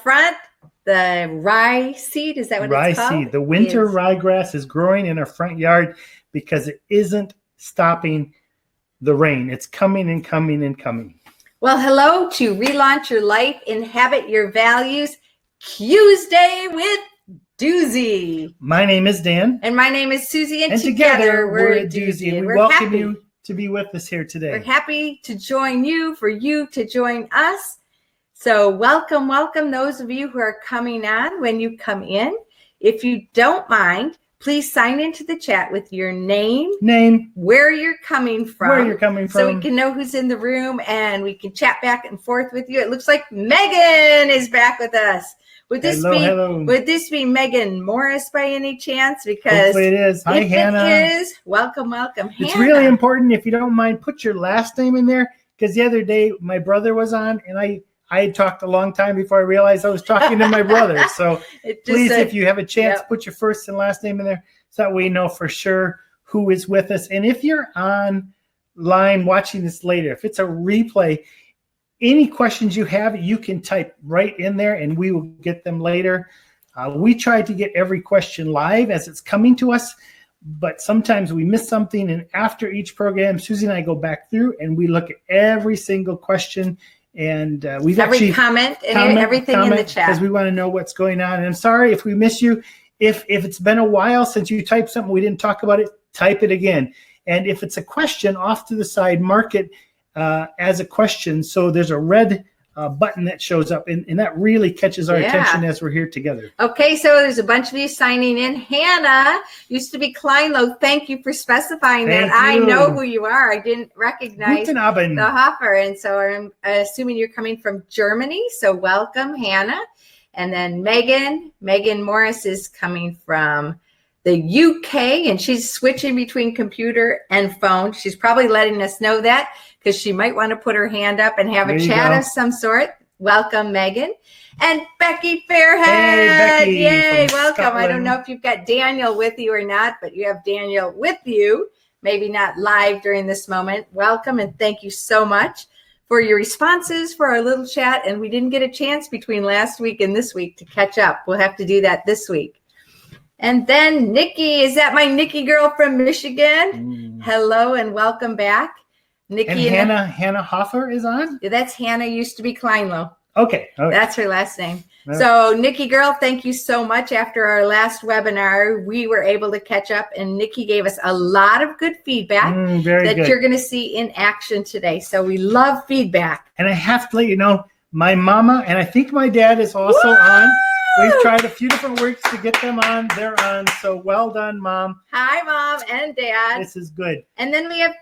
front, the rye seed, is that what it's called? Rye seed. The winter ryegrass is growing in our front yard because it isn't stopping the rain. It's coming and coming and coming. Well, hello to Relaunch Your Life, Inhabit Your Values, Tuesday with Duzie. My name is Dan. And my name is Suzie, and together we're a Duzie. And we welcome you to be with us here today. We're happy to join you, for you to join us. So welcome those of you who are coming on. When you come in, if you don't mind, please sign into the chat with your name, where you're coming from, so we can know who's in the room and we can chat back and forth with you. It looks like Megan is back with us. Would this be Megan Morris by any chance? Because hopefully it is. Hi, Hannah. It is. Welcome, Hannah. It's really important, if you don't mind, put your last name in there, because the other day my brother was on and I had talked a long time before I realized I was talking to my brother. So please, if you have a chance, put your first and last name in there so that we know for sure who is with us. And if you're online watching this later, if it's a replay, any questions you have, you can type right in there and we will get them later. We try to get every question live as it's coming to us, but sometimes we miss something. And after each program, Suzie and I go back through and we look at every single question. And we've every comment and everything in the chat, because we want to know what's going on. And I'm sorry if we miss you. If it's been a while since you typed something, we didn't talk about it, type it again. And if it's a question, off to the side, mark it as a question. So there's a red button that shows up, and that really catches our attention as we're here together. Okay, so there's a bunch of you signing in. Hannah used to be Kleinlo. Thank you for specifying that. I know who you are. I didn't recognize the Hoffer, and so I'm assuming you're coming from Germany. So welcome, Hannah. And then Megan Morris is coming from the UK, and she's switching between computer and phone. She's probably letting us know that, because she might want to put her hand up and have a chat of some sort. Welcome, Megan. And Becky Fairhead. Hey, Becky. Yay, welcome. Scotland. I don't know if you've got Daniel with you or not, but you have Daniel with you. Maybe not live during this moment. Welcome, and thank you so much for your responses for our little chat. And we didn't get a chance between last week and this week to catch up. We'll have to do that this week. And then Nikki, is that my Nikki girl from Michigan? Hello and welcome back. Nikki and Hannah Hoffer is on? That's Hannah, used to be Kleinlo. Okay. That's her last name. So Nikki girl, thank you so much. After our last webinar, we were able to catch up, and Nikki gave us a lot of good feedback you're going to see in action today. So we love feedback. And I have to let you know, my mama, and I think my dad is also on. We've tried a few different works to get them on. They're on. So well done, Mom. Hi, Mom and Dad. This is good. And then we have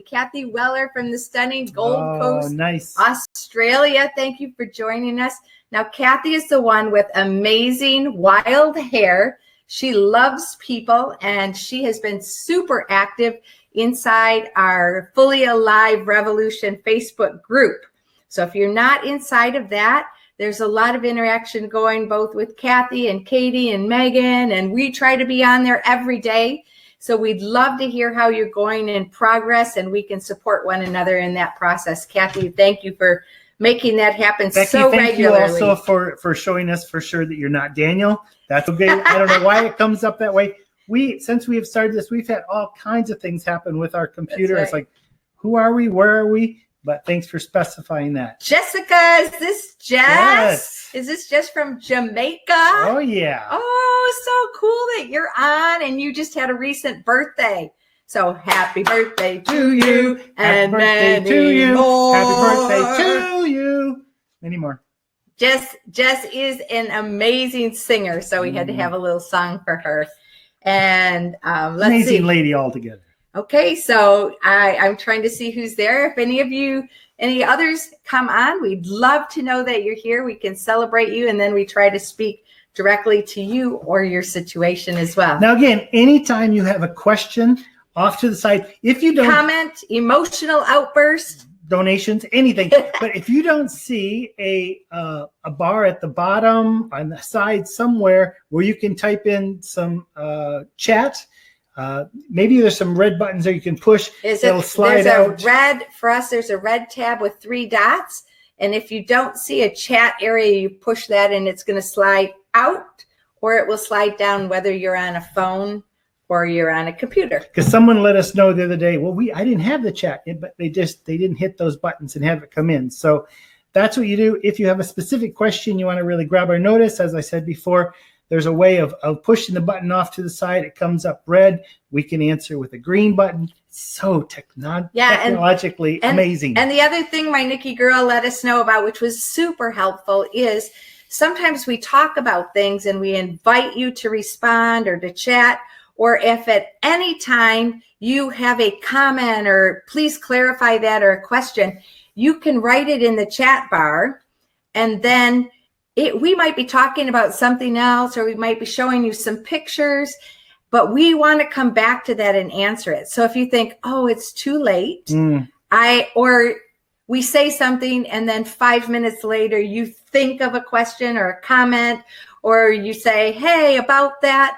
Kathy Weller from the stunning Gold Coast, nice. Australia. Thank you for joining us. Now, Kathy is the one with amazing wild hair. She loves people, and she has been super active inside our Fully Alive Revolution Facebook group. So if you're not inside of that, there's a lot of interaction going both with Kathy and Katie and Megan, and we try to be on there every day. So we'd love to hear how you're going in progress, and we can support one another in that process. Kathy, thank you for making that happen so regularly. Thank you also for showing us for sure that you're not Daniel. That's okay. I don't know why it comes up that way. Since we have started this, we've had all kinds of things happen with our computer. It's like, who are we? Where are we? But thanks for specifying that. Jessica, is this Jess? Yes. Is this Jess from Jamaica? Oh, yeah. Oh, so cool that you're on, and you just had a recent birthday. So happy birthday to you, and many more. Happy birthday to you. Many more. Jess is an amazing singer, so we had to have a little song for her. And let's see. Amazing lady altogether. Okay, so I'm trying to see who's there. If any others come on, we'd love to know that you're here. We can celebrate you, and then we try to speak directly to you or your situation as well. Now, again, anytime you have a question, off to the side. If you don't comment, emotional outburst, donations, anything. But if you don't see a bar at the bottom on the side somewhere where you can type in some chat, maybe there's some red buttons that you can push. It'll slide out. For us, there's a red tab with 3 dots. And if you don't see a chat area, you push that and it's going to slide out, or it will slide down whether you're on a phone or you're on a computer. Because someone let us know the other day, well, I didn't have the chat, but they didn't hit those buttons and have it come in. So that's what you do. If you have a specific question, you want to really grab our notice. As I said before, there's a way of pushing the button off to the side. It comes up red. We can answer with a green button. It's so technologically amazing. And the other thing my Nikki girl let us know about, which was super helpful, is sometimes we talk about things and we invite you to respond or to chat, or if at any time you have a comment or please clarify that or a question, you can write it in the chat bar, and then we might be talking about something else, or we might be showing you some pictures, but we want to come back to that and answer it. So if you think, oh, it's too late, or we say something and then 5 minutes later you think of a question or a comment, or you say, hey, about that,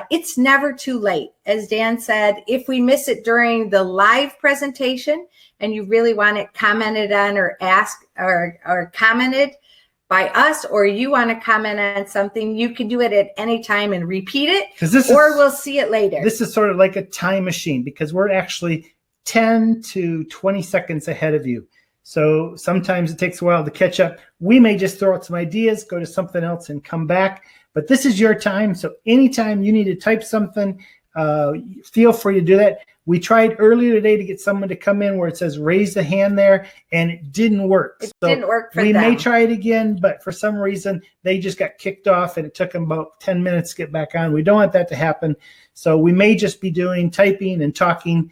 it's never too late. As Dan said, if we miss it during the live presentation and you really want it commented on or asked or commented by us, or you want to comment on something, you can do it at any time and repeat it, we'll see it later. This is sort of like a time machine, because we're actually 10 to 20 seconds ahead of you. So sometimes it takes a while to catch up. We may just throw out some ideas, go to something else and come back. But this is your time. So anytime you need to type something, feel free to do that. We tried earlier today to get someone to come in where it says raise the hand there, and it didn't work. It didn't work for them. We may try it again, but for some reason they just got kicked off and it took them about 10 minutes to get back on. We don't want that to happen. So we may just be doing typing and talking.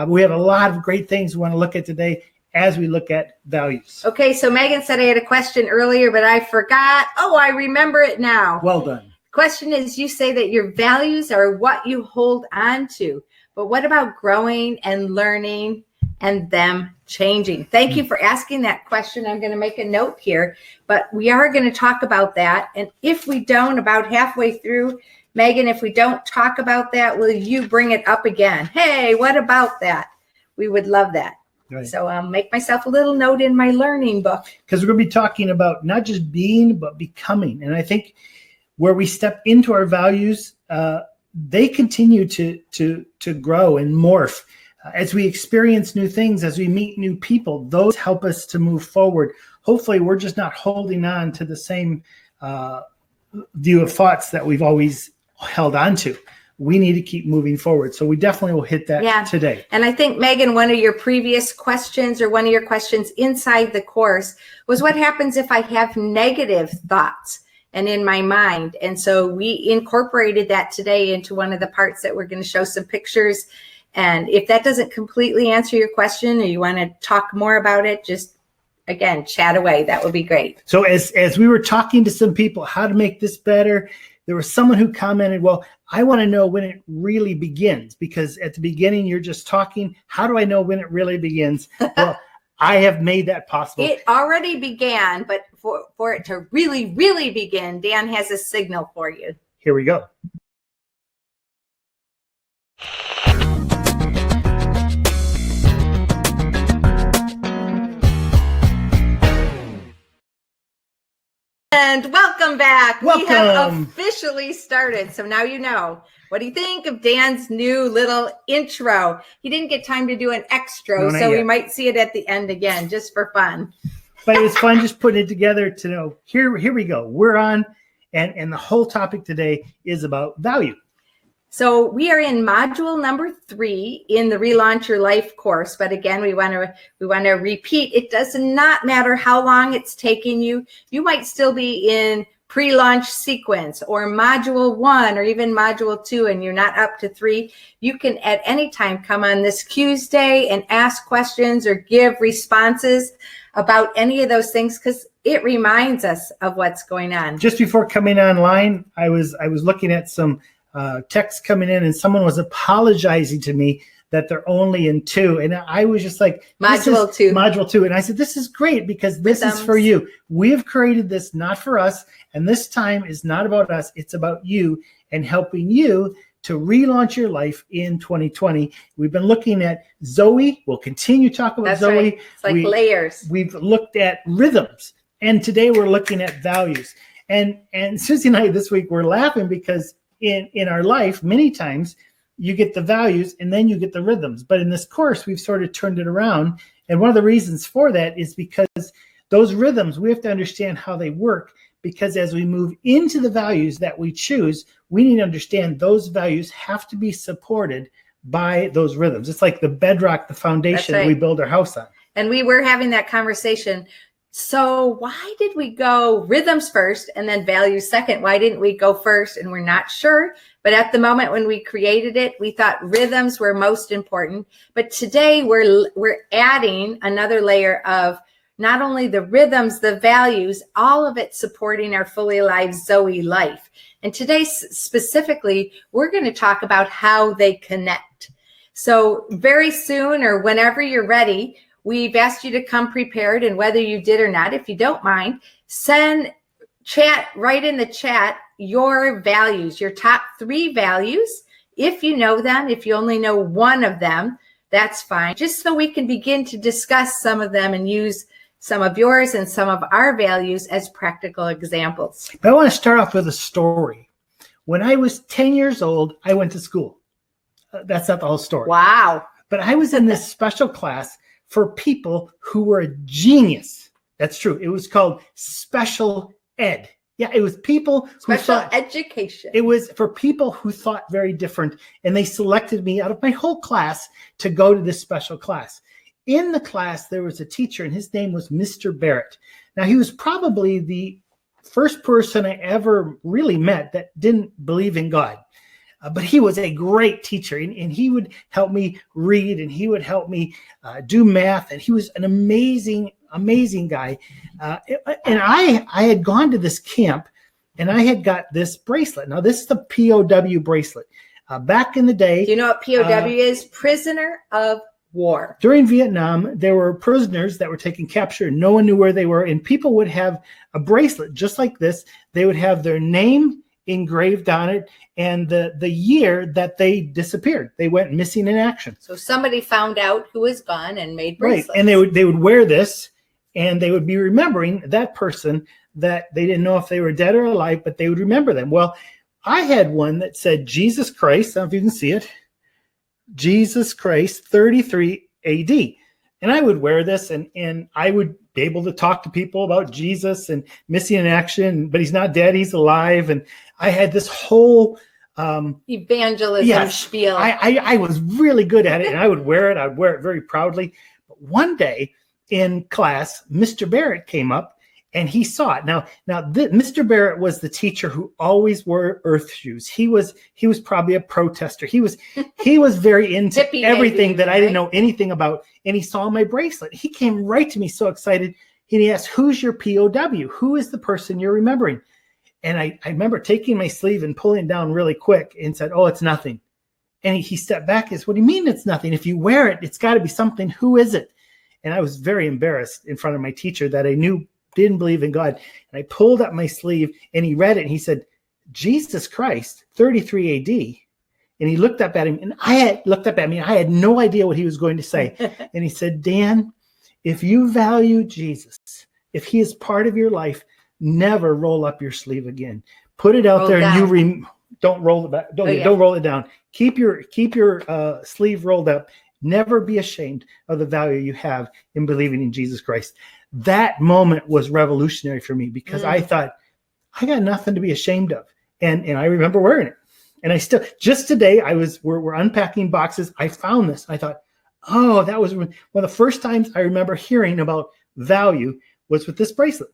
We have a lot of great things we want to look at today as we look at values. Okay, so Megan said I had a question earlier, but I forgot. Oh, I remember it now. Well done. Question is, you say that your values are what you hold on to, but what about growing and learning and them changing? Thank you for asking that question. I'm going to make a note here, but we are going to talk about that. And if we don't, about halfway through, Megan, if we don't talk about that, will you bring it up again? Hey, what about that? We would love that. Right. So I'll make myself a little note in my learning book. Because we're going to be talking about not just being, but becoming. And I think where we step into our values, they continue to grow and morph. As we experience new things, as we meet new people, those help us to move forward. Hopefully, we're just not holding on to the same view of thoughts that we've always held on to. We need to keep moving forward. So we definitely will hit that today. And I think, Megan, one of your previous questions, or one of your questions inside the course, was what happens if I have negative thoughts and in my mind? And so we incorporated that today into one of the parts that we're going to show some pictures. And if that doesn't completely answer your question, or you want to talk more about it, just, again, chat away. That would be great. So as we were talking to some people how to make this better, there was someone who commented, well, I want to know when it really begins, because at the beginning you're just talking. How do I know when it really begins? Well, I have made that possible. It already began, but for it to really, really begin, Dan has a signal for you. Here we go. And welcome back. Welcome. We have officially started. So now you know. What do you think of Dan's new little intro? He didn't get time to do an extra, so we might see it at the end again, just for fun. But it's fun just putting it together to know, here we go. We're on, and the whole topic today is about value. So we are in module number 3 in the Relaunch Your Life course. But again, we want to repeat. It does not matter how long it's taking you. You might still be in pre-launch sequence or module 1 or even module 2, and you're not up to 3. You can at any time come on this Q's Day and ask questions or give responses about any of those things, because it reminds us of what's going on. Just before coming online, I was looking at some texts coming in, and someone was apologizing to me that they're only in 2. And I was just like, module 2. And I said, this is great, because this is for you. We have created this not for us. And this time is not about us. It's about you and helping you to relaunch your life in 2020. We've been looking at Zoe. We'll continue to talk about That's Zoe. right. It's like layers. We've looked at rhythms, and today we're looking at values. And Suzie and I this week we're laughing because in our life, many times you get the values and then you get the rhythms. But in this course, we've sort of turned it around. And one of the reasons for that is because those rhythms, we have to understand how they work, because as we move into the values that we choose, we need to understand those values have to be supported by those rhythms. It's like the bedrock, the foundation that we build our house on. And we were having that conversation. So why did we go rhythms first and then values second? Why didn't we go first? And we're not sure. But at the moment when we created it, we thought rhythms were most important. But today we're adding another layer of not only the rhythms, the values, all of it supporting our fully alive Zoe life. And today specifically, we're going to talk about how they connect. So very soon, or whenever you're ready, we've asked you to come prepared, and whether you did or not, if you don't mind, write in the chat your values, your top 3 values. If you know them, if you only know one of them, that's fine. Just so we can begin to discuss some of them and use some of yours and some of our values as practical examples. But I want to start off with a story. When I was 10 years old, I went to school. That's not the whole story. Wow. But I was in this special class for people who were a genius. That's true. It was called special ed. Yeah, it was people who special education. It was for people who thought very different, and they selected me out of my whole class to go to this special class. In the class, there was a teacher, and his name was Mr. Barrett. Now, he was probably the first person I ever really met that didn't believe in God. But he was a great teacher, and he would help me read, and he would help me do math, and he was an amazing guy. And I had gone to this camp, and I had got this bracelet. Now, this is the POW bracelet. Back in the day. Do you know what POW is? Prisoner of war. During Vietnam, there were prisoners that were taken captured. No one knew where they were, and people would have a bracelet just like this. They would have their name engraved on it and the year that they disappeared. They went missing in action. So somebody found out who was gone and made bracelets. Right. And they would wear this, and they would be remembering that person that they didn't know if they were dead or alive, but they would remember them. Well, I had one that said Jesus Christ. I don't know if you can see it. Jesus Christ 33 AD. And I would wear this, and I would be able to talk to people about Jesus and missing in action, but he's not dead, he's alive. And I had this whole evangelism spiel. I was really good at it, and I would wear it. I'd wear it very proudly. But one day in class, Mr. Barrett came up, and he saw it. Now, Mr. Barrett was the teacher who always wore earth shoes. He was probably a protester. He was very into Hippie everything maybe, that I didn't know anything about. And he saw my bracelet. He came right to me, so excited. And he asked, "Who's your POW? Who is the person you're remembering?" And I remember taking my sleeve and pulling it down really quick and said, "Oh, it's nothing." And he stepped back and said, "What do you mean it's nothing? If you wear it, it's got to be something. Who is it?" And I was very embarrassed in front of my teacher that I knew didn't believe in God. And I pulled up my sleeve, and he read it, and he said, "Jesus Christ, 33 AD. And he looked up at him, and I had looked up at me. I had no idea what he was going to say. And he said, "Dan, if you value Jesus, if he is part of your life, never roll up your sleeve again. Put it out there, and don't roll it back. Don't roll it down. Keep your sleeve rolled up. Never be ashamed of the value you have in believing in Jesus Christ." That moment was revolutionary for me, because I thought, I got nothing to be ashamed of. And I remember wearing it. And I still, just today, we're unpacking boxes. I found this. I thought, oh, that was one of the first times I remember hearing about value was with this bracelet.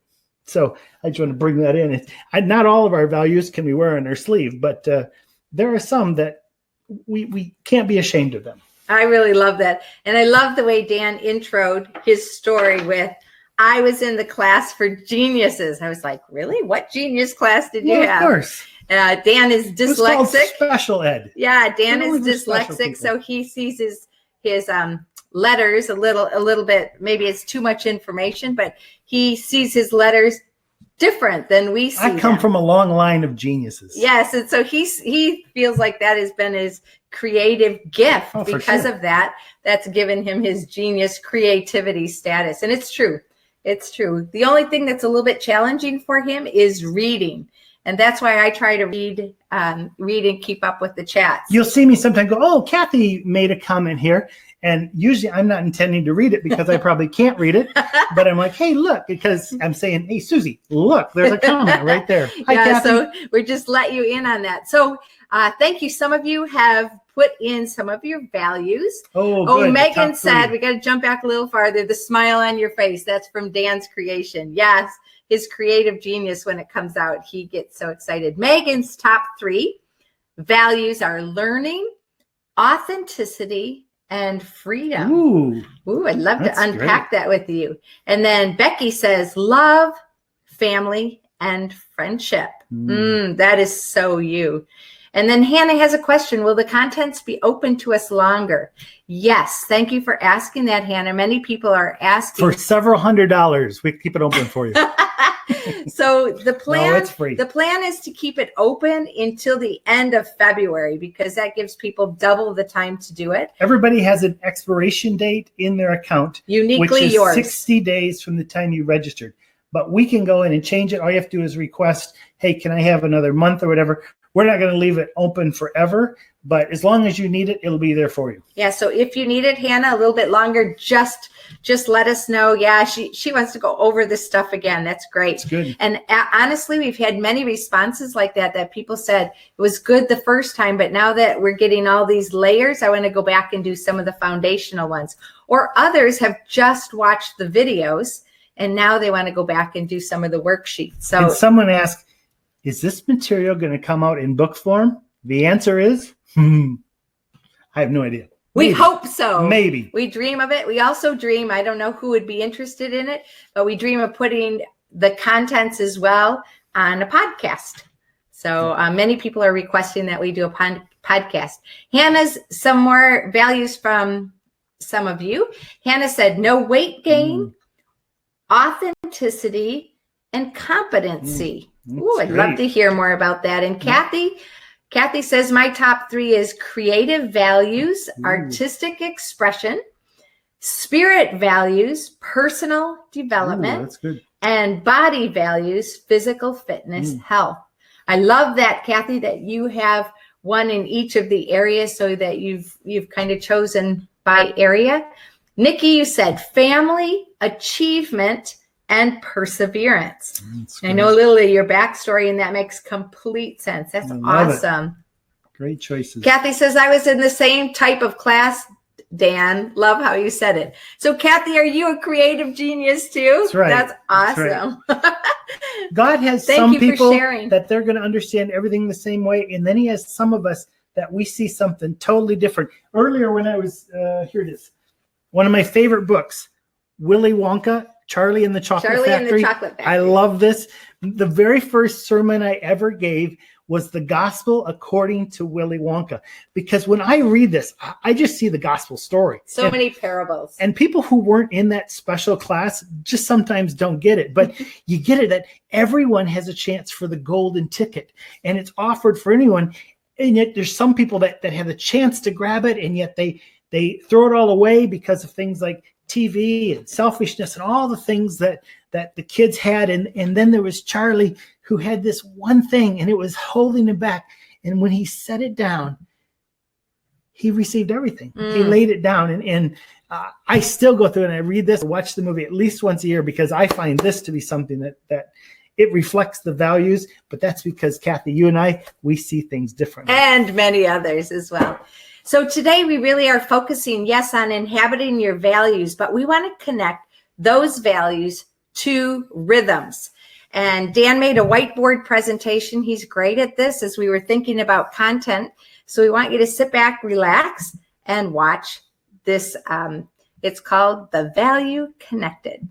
So I just want to bring that in. Not all of our values can we wear on our sleeve, but there are some that we can't be ashamed of them. I really love that. And I love the way Dan introed his story with, I was in the class for geniuses. I was like, really? What genius class did you have? Of course. Dan is dyslexic. It's called special ed. Yeah, Dan is dyslexic, so he sees his letters a little bit. Maybe it's too much information, but he sees his letters different than we see. I come from a long line of geniuses. Yes, and so he feels like that has been his creative gift because of that. That's given him his genius creativity status, and it's true. It's true. The only thing that's a little bit challenging for him is reading, and that's why I try to read and keep up with the chats. You'll see me sometimes go, "Oh, Kathy made a comment here." And usually I'm not intending to read it because I probably can't read it. But I'm like, hey, look, because I'm saying, hey, Susie, look, there's a comment right there. Hi, Kathy. So we just let you in on that. So thank you. Some of you have put in some of your values. Oh, Megan said, we got to jump back a little farther. The smile on your face. That's from Dan's creation. Yes, his creative genius when it comes out. He gets so excited. Megan's top 3 values are learning, authenticity, and freedom. Ooh, I'd love to unpack that with you. And then Becky says love, family, and friendship. That is so you. And then Hannah has a question. Will the contents be open to us longer? Yes. Thank you for asking that, Hannah. Many people are asking. For several $100s, we keep it open for you. So the plan, no, it's free. The plan is to keep it open until the end of February because that gives people double the time to do it. Everybody has an expiration date in their account, uniquely which is yours. 60 days from the time you registered. But we can go in and change it. All you have to do is request, hey, can I have another month or whatever? We're not going to leave it open forever, but as long as you need it, it'll be there for you. Yeah. So if you need it, Hannah, a little bit longer, just let us know. Yeah, she wants to go over this stuff again. That's great. That's good. And honestly, we've had many responses like that people said it was good the first time, but now that we're getting all these layers, I want to go back and do some of the foundational ones. Or others have just watched the videos and now they want to go back and do some of the worksheets. So and someone asked, is this material going to come out in book form? The answer is, I have no idea. We hope so. Maybe. We dream of it. We also dream, I don't know who would be interested in it, but we dream of putting the contents as well on a podcast. So many people are requesting that we do a podcast. Hannah's some more values from some of you. Hannah said, no weight gain, authenticity, and competency. Ooh, I'd love to hear more about that. And Kathy says my top 3 is creative values, artistic expression, spirit values, personal development, that's good. And body values, physical fitness, health. I love that, Kathy, that you have one in each of the areas so that you've kind of chosen by area. Nikki, you said family, achievement, and perseverance. I know a little of your backstory, and that makes complete sense. That's awesome. Great choices. Kathy says, I was in the same type of class, Dan. Love how you said it. So, Kathy, are you a creative genius too? That's right. That's awesome. That's right. God has some people that they're going to understand everything the same way, and then he has some of us that we see something totally different. Earlier when I was, here it is, one of my favorite books, Willy Wonka, Charlie and the Chocolate Factory. I love this. The very first sermon I ever gave was the gospel according to Willy Wonka. Because when I read this, I just see the gospel story. So many parables. And people who weren't in that special class just sometimes don't get it. But you get it that everyone has a chance for the golden ticket. And it's offered for anyone. And yet there's some people that have a chance to grab it. And yet they throw it all away because of things like TV and selfishness and all the things that the kids had. And then there was Charlie who had this one thing and it was holding him back. And when he set it down, he received everything. He laid it down. And I still go through and I read this, watch the movie at least once a year because I find this to be something that it reflects the values. But that's because, Kathy, you and I, we see things differently. And many others as well. So today we really are focusing, yes, on inhabiting your values, but we want to connect those values to rhythms. And Dan made a whiteboard presentation. He's great at this as we were thinking about content. So we want you to sit back, relax, and watch this. It's called The Value Connected.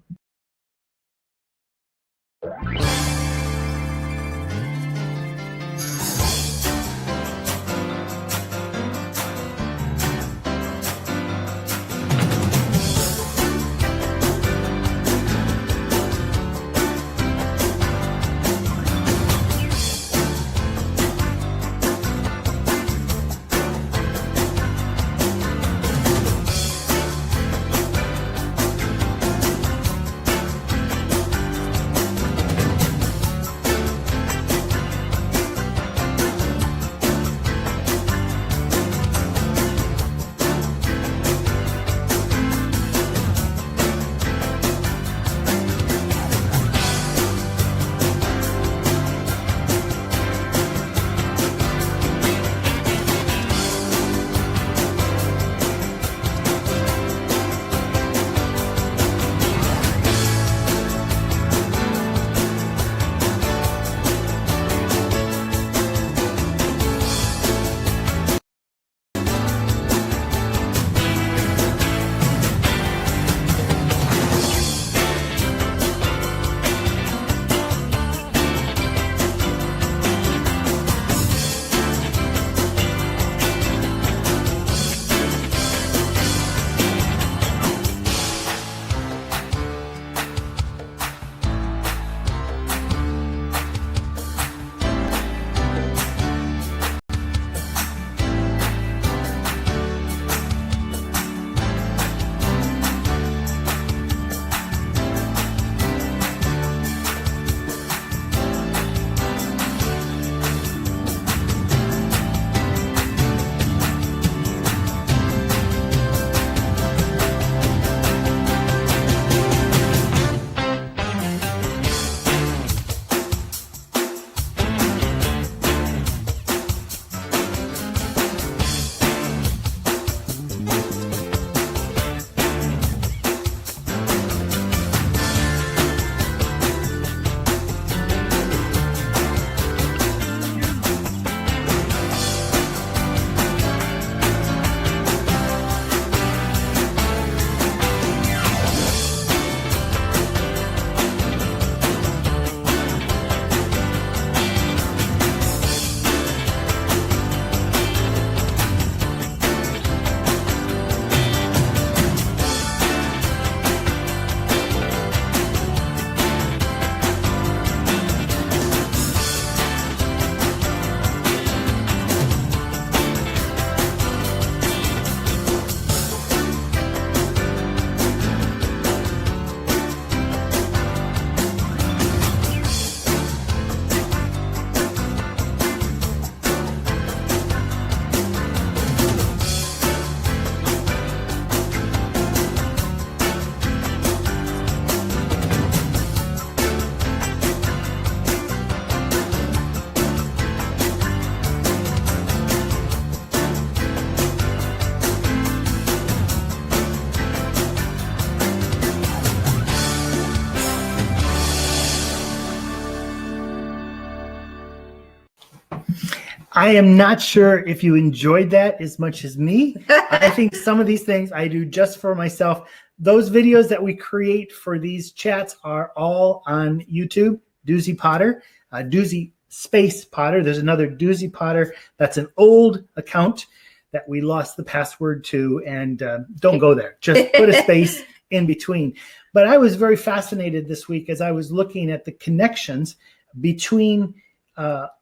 I am not sure if you enjoyed that as much as me. I think some of these things I do just for myself. Those videos that we create for these chats are all on YouTube, Duzie Potter, Duzie Space Potter. There's another Duzie Potter. That's an old account that we lost the password to, and don't go there. Just put a space in between. But I was very fascinated this week as I was looking at the connections between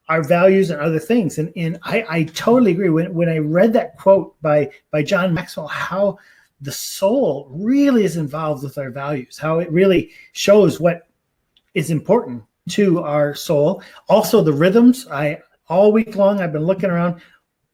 our values and other things. And I totally agree. When I read that quote by John Maxwell, how the soul really is involved with our values, how it really shows what is important to our soul. Also the rhythms. All week long I've been looking around,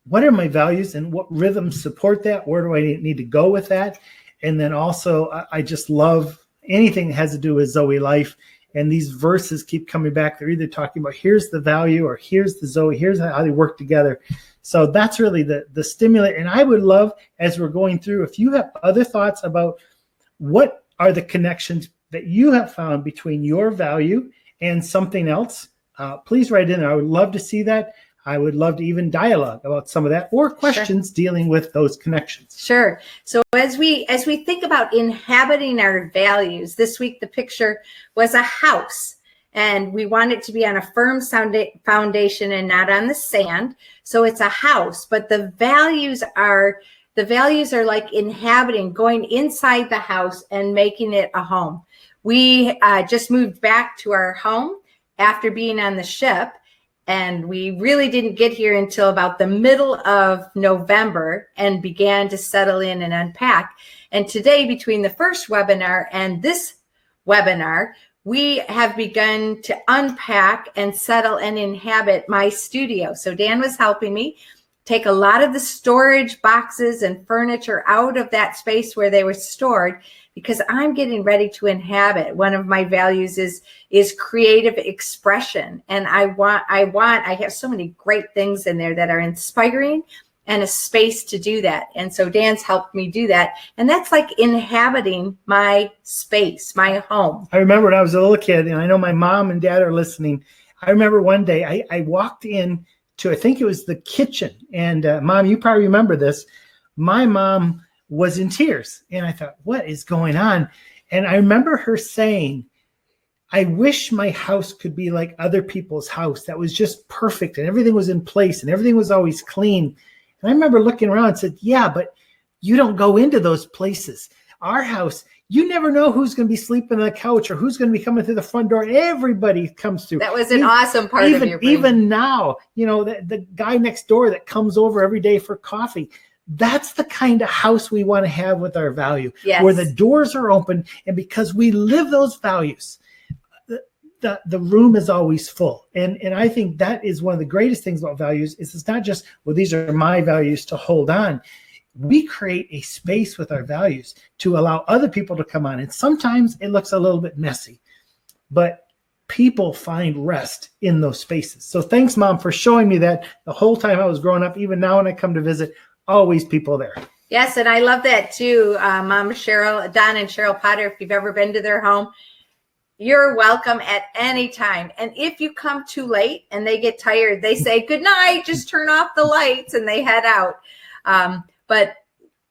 what are my values and what rhythms support that? Where do I need to go with that? And then also I just love anything that has to do with Zoe life. And these verses keep coming back. They're either talking about here's the value or here's the Zoe, here's how they work together. So that's really the stimulate. And I would love, as we're going through, if you have other thoughts about what are the connections that you have found between your value and something else, please write in there. I would love to see that. I would love to even dialogue about some of that or questions dealing with those connections. Sure. So as we think about inhabiting our values, this week the picture was a house, and we want it to be on a firm foundation and not on the sand. So it's a house, but the values are like inhabiting, going inside the house and making it a home. We just moved back to our home after being on the ship. And we really didn't get here until about the middle of November and began to settle in and unpack. And today, between the first webinar and this webinar, we have begun to unpack and settle and inhabit my studio. So Dan was helping me take a lot of the storage boxes and furniture out of that space where they were stored, because I'm getting ready to inhabit. One of my values is creative expression. And I have so many great things in there that are inspiring and a space to do that. And so Dan's helped me do that. And that's like inhabiting my space, my home. I remember when I was a little kid, and I know my mom and dad are listening. I remember one day I walked in to, I think it was the kitchen. And Mom, you probably remember this. My mom was in tears. And I thought, what is going on? And I remember her saying, I wish my house could be like other people's house that was just perfect and everything was in place and everything was always clean. And I remember looking around and said, yeah, but you don't go into those places. Our house, you never know who's going to be sleeping on the couch or who's going to be coming through the front door. Everybody comes through. That was an awesome part of your brain. Even now, you know, the guy next door that comes over every day for coffee. That's the kind of house we want to have with our value, where the doors are open. And because we live those values, the room is always full. And I think that is one of the greatest things about values is it's not just, well, these are my values to hold on. We create a space with our values to allow other people to come on. And sometimes it looks a little bit messy, but people find rest in those spaces. So thanks, Mom, for showing me that the whole time I was growing up. Even now when I come to visit, always people there. Yes, and I love that too, Mom Cheryl, Don and Cheryl Potter. If you've ever been to their home, you're welcome at any time. And if you come too late and they get tired, they say, good night, just turn off the lights, and they head out. But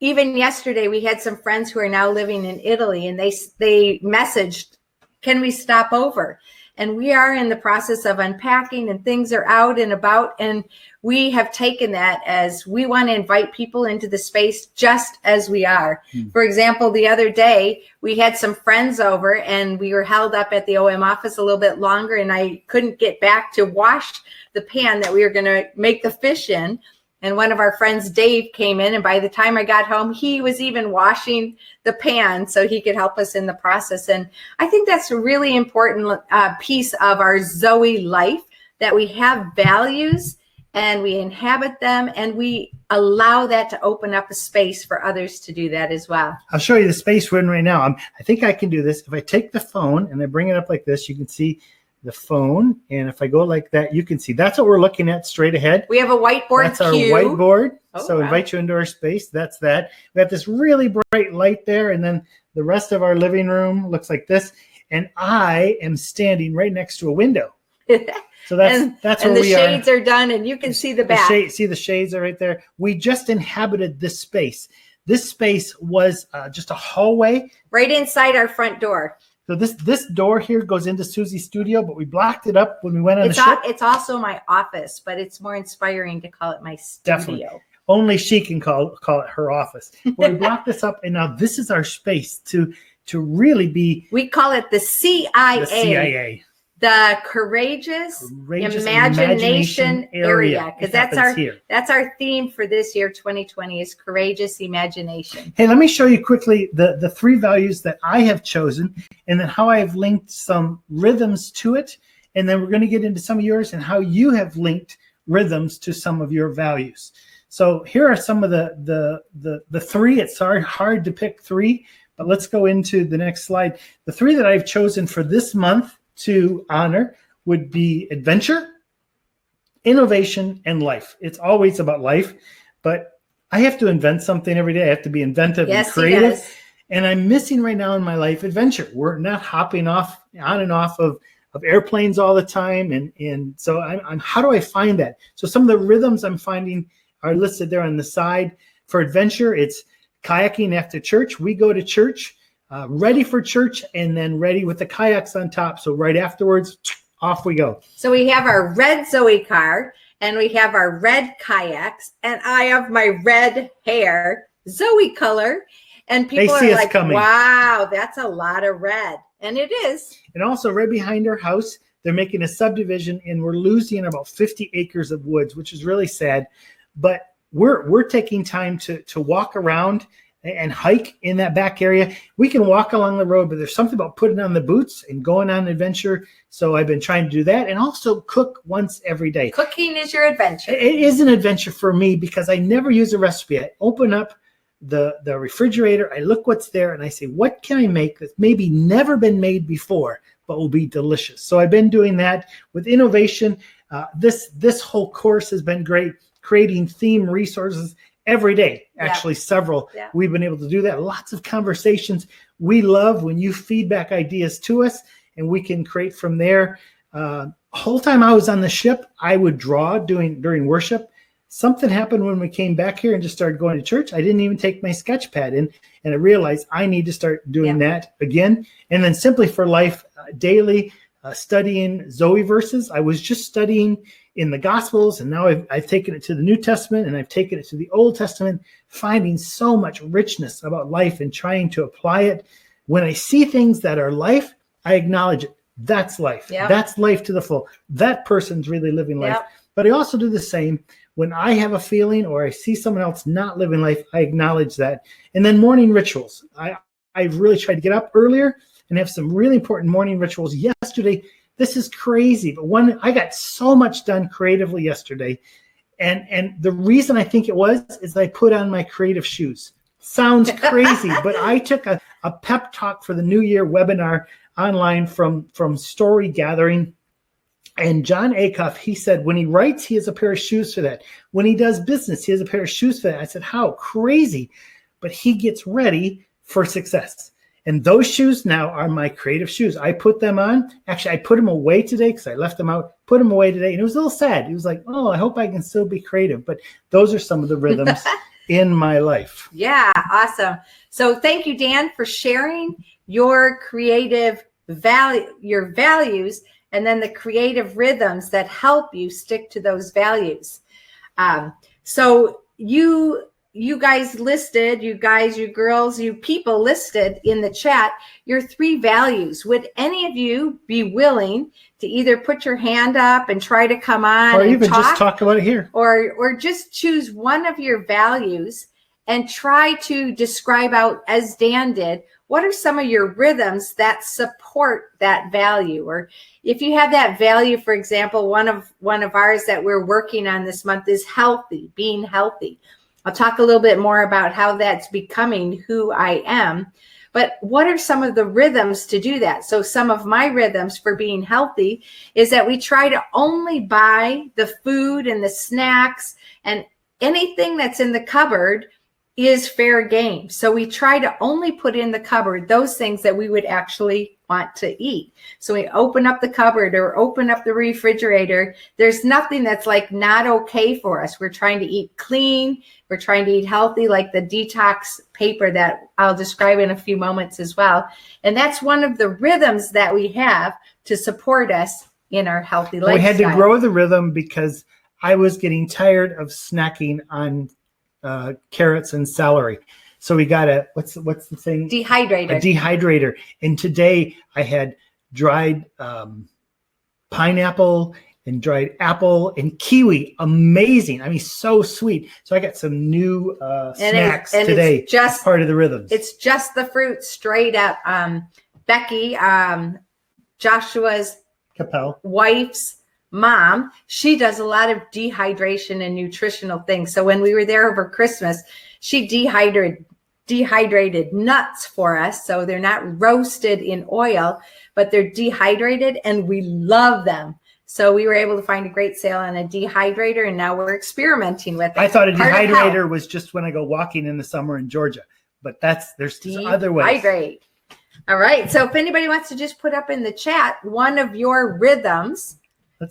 even yesterday, we had some friends who are now living in Italy, and they messaged, can we stop over? And we are in the process of unpacking, and things are out and about. And we have taken that as we want to invite people into the space just as we are. For example, the other day, we had some friends over and we were held up at the OM office a little bit longer, and I couldn't get back to wash the pan that we were going to make the fish in. And one of our friends, Dave, came in, and by the time I got home, he was even washing the pan so he could help us in the process. And I think that's a really important piece of our Zoe life, that we have values and we inhabit them, and we allow that to open up a space for others to do that as well. I'll show you the space we're in right now. I think I can do this. If I take the phone and I bring it up like this, you can see the phone, and if I go like that, you can see that's what we're looking at straight ahead. We have a whiteboard. That's our whiteboard. So invite you into our space. That's that. We have this really bright light there, and then the rest of our living room looks like this. And I am standing right next to a window. So that's where the we shades are done, and you can see the back. See the shades are right there. We just inhabited this space. This space was just a hallway right inside our front door. So this door here goes into Suzie's studio, but we blocked it up when we went on the ship. It's also my office, but it's more inspiring to call it my studio. Definitely. Only she can call it her office. Well, we blocked this up, and now this is our space to really be. We call it the CIA. The CIA. The courageous imagination area, because that's our theme for this year 2020 is courageous imagination. Hey, let me show you quickly the 3 values that I have chosen, and then how I have linked some rhythms to it, and then we're going to get into some of yours and how you have linked rhythms to some of your values. So here are some of the 3. It's hard to pick 3, but let's go into the next slide. The 3 that I've chosen for this month to honor would be adventure, innovation, and life. It's always about life, but I have to invent something every day. I have to be inventive and creative. And I'm missing right now in my life adventure. We're not hopping on and off of airplanes all the time. And so I'm how do I find that? So some of the rhythms I'm finding are listed there on the side. For adventure, it's kayaking after church. We go to church. Ready for church, and then ready with the kayaks on top. So right afterwards, off we go. So we have our red Zoe car, and we have our red kayaks, and I have my red hair, Zoe color. And people are like, wow, that's a lot of red. And it is. And also right behind our house, they're making a subdivision, and we're losing about 50 acres of woods, which is really sad. But we're taking time to walk around and hike in that back area. We can walk along the road, but there's something about putting on the boots and going on an adventure. So I've been trying to do that, and also cook once every day. Cooking is your adventure. It is an adventure for me because I never use a recipe. I open up the refrigerator, I look what's there, and I say, what can I make that's maybe never been made before, but will be delicious? So I've been doing that with innovation. This whole course has been great, creating theme resources every day, actually several. Yeah. We've been able to do that. Lots of conversations. We love when you feedback ideas to us, and we can create from there. Whole time I was on the ship, I would draw during worship. Something happened when we came back here and just started going to church. I didn't even take my sketch pad in, and I realized I need to start doing that again. And then Simply for Life, daily studying Zoe verses. I was just studying in the Gospels, and now I've taken it to the New Testament, and I've taken it to the Old Testament, finding so much richness about life and trying to apply it. When I see things that are life, I acknowledge it. That's life. Yep. That's life to the full. That person's really living life. Yep. But I also do the same. When I have a feeling or I see someone else not living life, I acknowledge that. And then morning rituals. I've really tried to get up earlier and have some really important morning rituals. Yesterday, this is crazy, but I got so much done creatively yesterday. And the reason I think it was is I put on my creative shoes. Sounds crazy, but I took a pep talk for the New Year webinar online from Story Gathering. And John Acuff, he said, when he writes, he has a pair of shoes for that. When he does business, he has a pair of shoes for that. I said, how crazy? But he gets ready for success. And those shoes now are my creative shoes. I put them on. Actually, I put them away today because I left them out, put them away today. And it was a little sad. He was like, oh, I hope I can still be creative. But those are some of the rhythms in my life. Yeah, awesome. So thank you, Dan, for sharing your creative your values, and then the creative rhythms that help you stick to those values. So you guys listed, you girls, you people listed in the chat your 3 values. Would any of you be willing to either put your hand up and try to come on, or even just talk about it here, or just choose one of your values and try to describe out, as Dan did, what are some of your rhythms that support that value? Or if you have that value, for example, one of ours that we're working on this month is healthy, being healthy. I'll talk a little bit more about how that's becoming who I am. But what are some of the rhythms to do that? So some of my rhythms for being healthy is that we try to only buy the food and the snacks and anything that's in the cupboard is fair game. So we try to only put in the cupboard those things that we would actually want to eat. So we open up the cupboard or open up the refrigerator. There's nothing that's like not okay for us. We're trying to eat clean. We're trying to eat healthy, like the detox paper that I'll describe in a few moments as well. And that's one of the rhythms that we have to support us in our healthy lifestyle. We had to grow the rhythm because I was getting tired of snacking on carrots and celery. So we got a, what's the thing? Dehydrator. A dehydrator. And today I had dried pineapple and dried apple and kiwi. Amazing. I mean, so sweet. So I got some new snacks today. It's just part of the rhythms. It's just the fruit straight up. Becky, Joshua's wife's mom, she does a lot of dehydration and nutritional things. So when we were there over Christmas, she dehydrated nuts for us. So they're not roasted in oil, but they're dehydrated and we love them. So we were able to find a great sale on a dehydrator and now we're experimenting with it. I thought a dehydrator was just when I go walking in the summer in Georgia, but there's other ways. Dehydrate. All right. So if anybody wants to just put up in the chat one of your rhythms,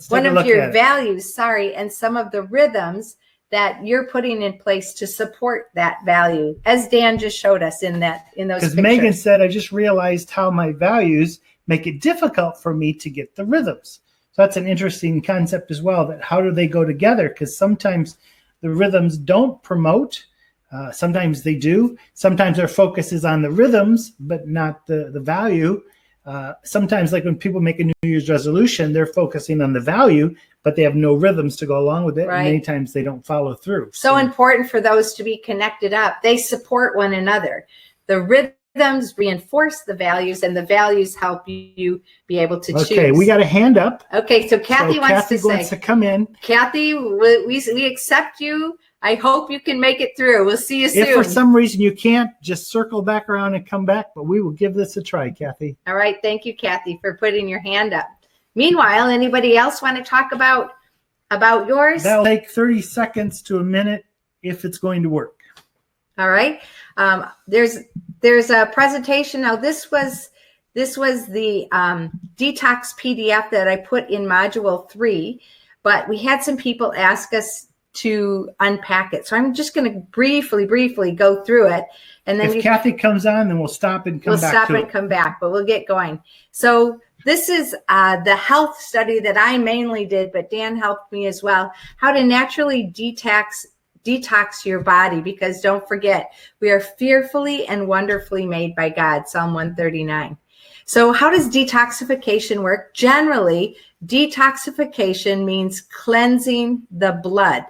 one of your values, and some of the rhythms that you're putting in place to support that value, as Dan just showed us in those pictures. Because Megan said, I just realized how my values make it difficult for me to get the rhythms. So that's an interesting concept as well, that how do they go together? Because sometimes the rhythms don't promote. Sometimes they do. Sometimes our focus is on the rhythms, but not the value. Sometimes, like when people make a New Year's resolution, they're focusing on the value, but they have no rhythms to go along with it. Right. And many times they don't follow through. So important for those to be connected up. They support one another. The rhythms reinforce the values, and the values help you be able to choose. Okay, we got a hand up. Okay, so Kathy wants to come in. Kathy, we accept you. I hope you can make it through. We'll see you soon. If for some reason you can't, just circle back around and come back, but we will give this a try, Kathy. All right. Thank you, Kathy, for putting your hand up. Meanwhile, anybody else want to talk about yours? That'll take 30 seconds to a minute if it's going to work. All right. There's a presentation. Now, this was the detox PDF that I put in module 3, but we had some people ask us to unpack it. So I'm just going to briefly go through it. And then if Kathy comes on, then we'll stop and come back. Come back, but we'll get going. So this is the health study that I mainly did, but Dan helped me as well. How to naturally detox your body, because don't forget, we are fearfully and wonderfully made by God, Psalm 139. So how does detoxification work? Generally, detoxification means cleansing the blood.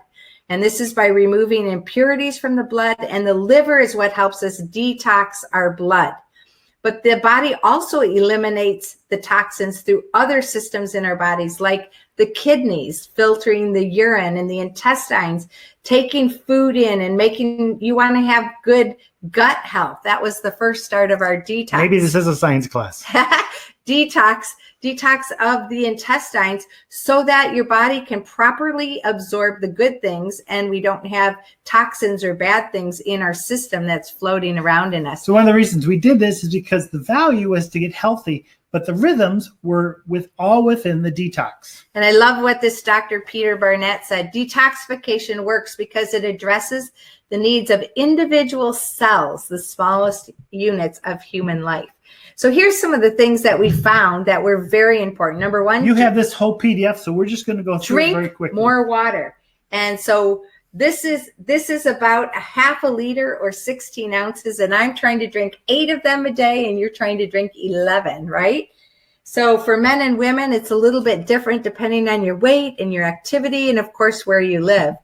And this is by removing impurities from the blood, and the liver is what helps us detox our blood. But the body also eliminates the toxins through other systems in our bodies, like the kidneys filtering the urine, and the intestines taking food in and making you want to have good gut health. That was the first start of our detox. Maybe this is a science class. Detox of the intestines, so that your body can properly absorb the good things and we don't have toxins or bad things in our system that's floating around in us. So one of the reasons we did this is because the value was to get healthy, but the rhythms were all within the detox. And I love what this Dr. Peter Barnett said. Detoxification works because it addresses the needs of individual cells, the smallest units of human life. So here's some of the things that we found that were very important. Number one, you have this whole PDF, so we're just going to go through it very quickly. Drink more water. And so this is about a half a liter or 16 ounces, and I'm trying to drink 8 of them a day, and you're trying to drink 11, right? So for men and women, it's a little bit different depending on your weight and your activity, and of course where you live.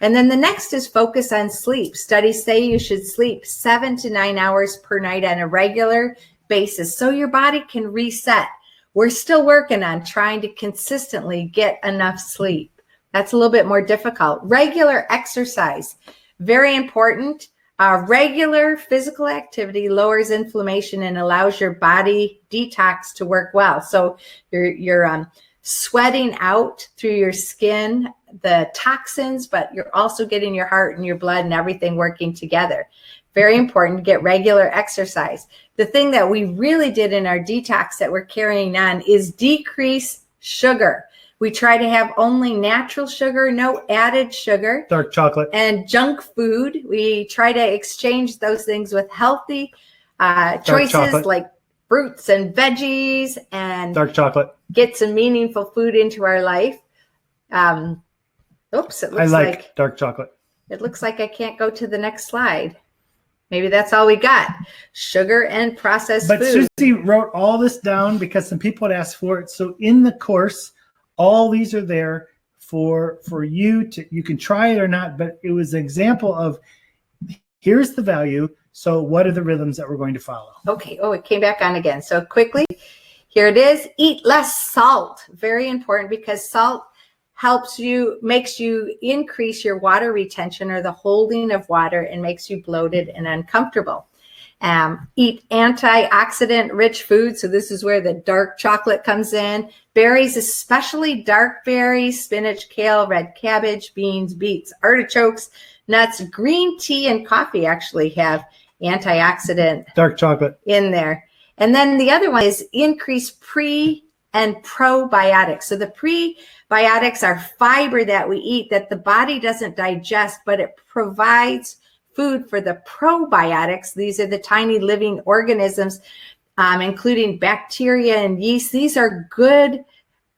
And then the next is focus on sleep. Studies say you should sleep 7 to 9 hours per night on a regular basis so your body can reset. We're still working on trying to consistently get enough sleep. That's a little bit more difficult. Regular exercise, very important. Regular physical activity lowers inflammation and allows your body detox to work well. So your sweating out through your skin the toxins, but you're also getting your heart and your blood and everything working together. Very important to get regular exercise. The thing that we really did in our detox that we're carrying on is decrease sugar. We try to have only natural sugar, no added sugar. Dark chocolate. And junk food. We try to exchange those things with healthy choices like fruits and veggies, and dark chocolate. Get some meaningful food into our life. Oops, it looks I like dark chocolate. It looks like I can't go to the next slide. Maybe that's all we got. Sugar and processed food. But Suzie wrote all this down because some people had asked for it. So in the course, all these are there for you to, you can try it or not, but it was an example of here's the value. So what are the rhythms that we're going to follow? Okay. Oh, it came back on again. So quickly, here it is. Eat less salt. Very important, because salt makes you increase your water retention, or the holding of water, and makes you bloated and uncomfortable. Eat antioxidant rich food. So this is where the dark chocolate comes in. Berries, especially dark berries, spinach, kale, red cabbage, beans, beets, artichokes, nuts. Green tea and coffee actually have antioxidant dark chocolate in there. And then the other one is increase pre and probiotics. So the prebiotics are fiber that we eat that the body doesn't digest, but it provides food for the probiotics. These are the tiny living organisms, including bacteria and yeast. These are good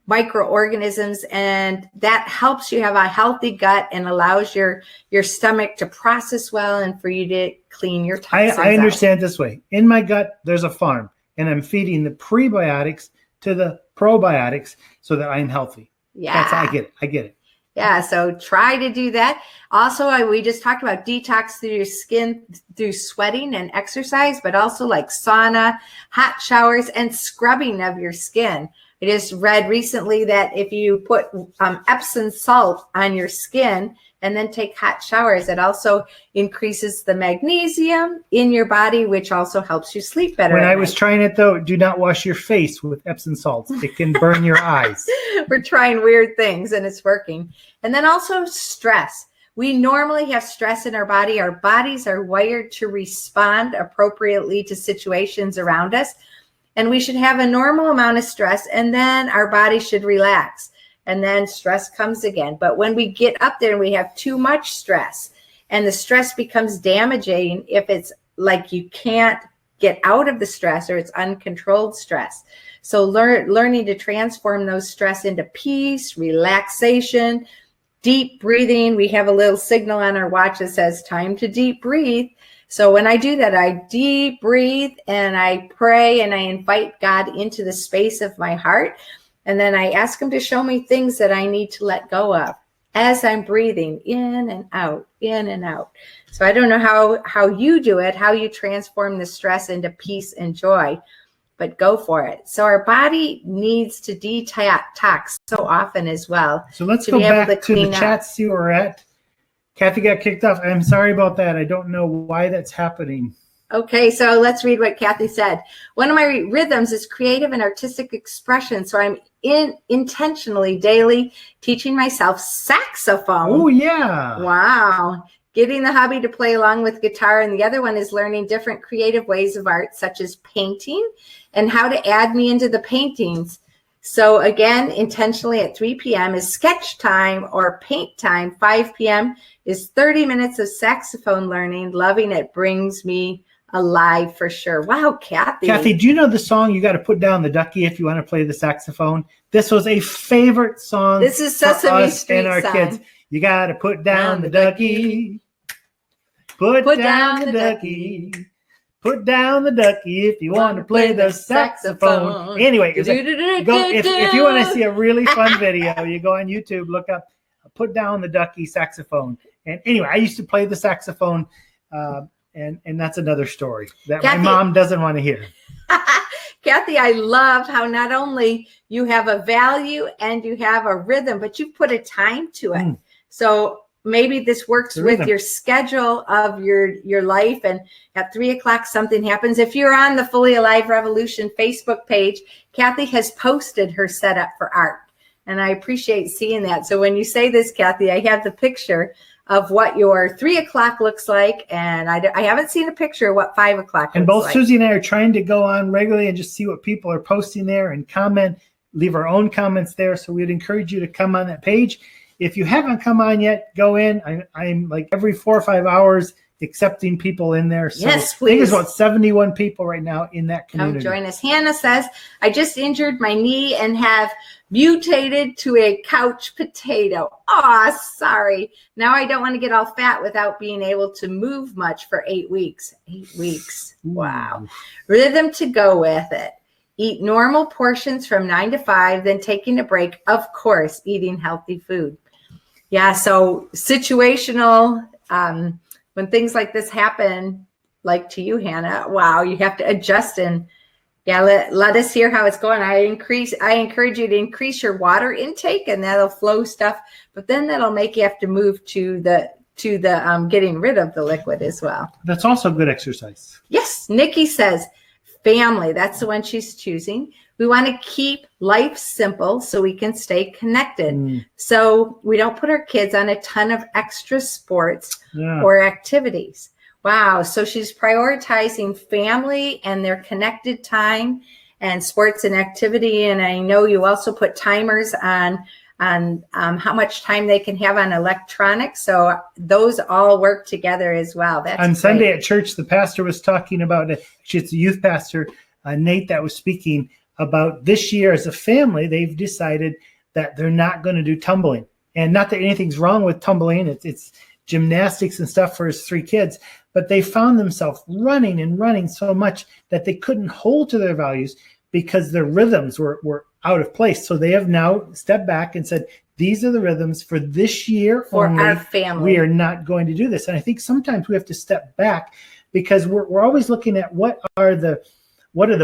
microorganisms, and that helps you have a healthy gut and allows your stomach to process well and for you to clean your toxins I understand this way. In my gut, there's a farm, and I'm feeding the prebiotics to the probiotics so that I'm healthy. Yeah. I get it. Yeah, so try to do that. Also, we just talked about detox through your skin through sweating and exercise, but also like sauna, hot showers, and scrubbing of your skin. I just read recently that if you put Epsom salt on your skin and then take hot showers, it also increases the magnesium in your body, which also helps you sleep better. When I was trying it, though, do not wash your face with Epsom salts. It can burn your eyes. We're trying weird things, and it's working. And then also stress. We normally have stress in our body. Our bodies are wired to respond appropriately to situations around us. And we should have a normal amount of stress, and then our body should relax. And then stress comes again. But when we get up there and we have too much stress, and the stress becomes damaging if it's like you can't get out of the stress or it's uncontrolled stress. So learning to transform those stress into peace, relaxation, deep breathing. We have a little signal on our watch that says time to deep breathe. So when I do that, I deep breathe and I pray and I invite God into the space of my heart. And then I ask him to show me things that I need to let go of as I'm breathing in and out, in and out. So I don't know how you do it, how you transform the stress into peace and joy, but go for it. So our body needs to detox so often as well. So let's go back to the chat, see where we're at. Kathy got kicked off. I'm sorry about that. I don't know why that's happening. Okay, so let's read what Kathy said. One of my rhythms is creative and artistic expression. So I'm intentionally daily teaching myself saxophone. Oh, yeah. Wow. Getting the hobby to play along with guitar. And the other one is learning different creative ways of art, such as painting and how to add me into the paintings. So again, intentionally at 3 p.m. is sketch time or paint time. 5 p.m. is 30 minutes of saxophone learning. Loving it brings me alive for sure. Wow, Kathy. Kathy, do you know the song You Got to Put Down the Ducky if you want to play the saxophone? This was a favorite song. This is Sesame Street and our song. Kids. You got to put down the ducky. Put down the ducky. Put down the ducky if you want to play the saxophone. Anyway, if you want to see a really fun video, you go on YouTube, look up Put Down the Ducky saxophone. And anyway, I used to play the saxophone, and that's another story that Kathy, my mom doesn't want to hear. Kathy, I love how not only you have a value and you have a rhythm, but you put a time to it. So maybe this works with your schedule of your life, and at 3 o'clock something happens. If you're on the Fully Alive Revolution Facebook page, Kathy has posted her setup for art. And I appreciate seeing that. So when you say this, Kathy, I have the picture of what your 3 o'clock looks like. And I haven't seen a picture of what 5 o'clock and looks both like. Susie and I are trying to go on regularly and just see what people are posting there and comment, leave our own comments there. So we'd encourage you to come on that page. If you haven't come on yet, go in. I'm like every 4 or 5 hours accepting people in there. So yes, please. I think there's about 71 people right now in that community. Come join us. Hannah says, I just injured my knee and have mutated to a couch potato. Oh, sorry. Now I don't want to get all fat without being able to move much for 8 weeks. 8 weeks. Wow. Rhythm to go with it. Eat normal portions from 9 to 5, then taking a break. Of course, eating healthy food. Yeah, so situational, when things like this happen, like to you, Hannah, wow, you have to adjust and let us hear how it's going. I encourage you to increase your water intake, and that'll flow stuff, but then that'll make you have to move to the getting rid of the liquid as well. That's also good exercise. Yes, Nikki says family. That's the one she's choosing. We want to keep life simple so we can stay connected. So we don't put our kids on a ton of extra sports or activities. Wow. So she's prioritizing family and their connected time and sports and activity. And I know you also put timers on how much time they can have on electronics. So those all work together as well. That's on great. Sunday at church, the pastor was talking about, actually it's a youth pastor, Nate, that was speaking about this year as a family. They've decided that they're not going to do tumbling, and not that anything's wrong with tumbling. It's gymnastics and stuff for his 3 kids, but they found themselves running so much that they couldn't hold to their values because their rhythms were out of place. So they have now stepped back and said, these are the rhythms for this year for only. Our family. We are not going to do this. And I think sometimes we have to step back because we're always looking at what are the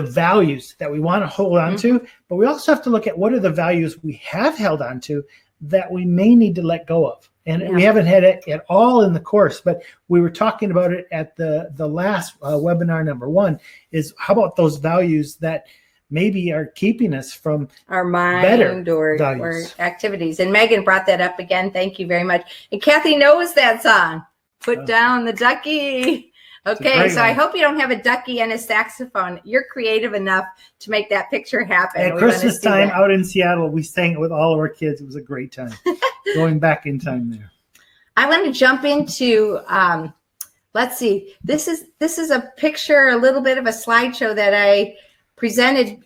values that we want to hold on to, but we also have to look at what are the values we have held on to that we may need to let go of. And we haven't had it at all in the course, but we were talking about it at the last webinar number 1, is how about those values that maybe are keeping us from our mind or activities. And Megan brought that up again. Thank you very much. And Kathy knows that song, Put Down the Ducky. Okay, so I hope you don't have a ducky and a saxophone. You're creative enough to make that picture happen. At Christmas time out in Seattle, we sang it with all of our kids. It was a great time. Going back in time there. I want to jump into, let's see. This is a picture, a little bit of a slideshow that I presented.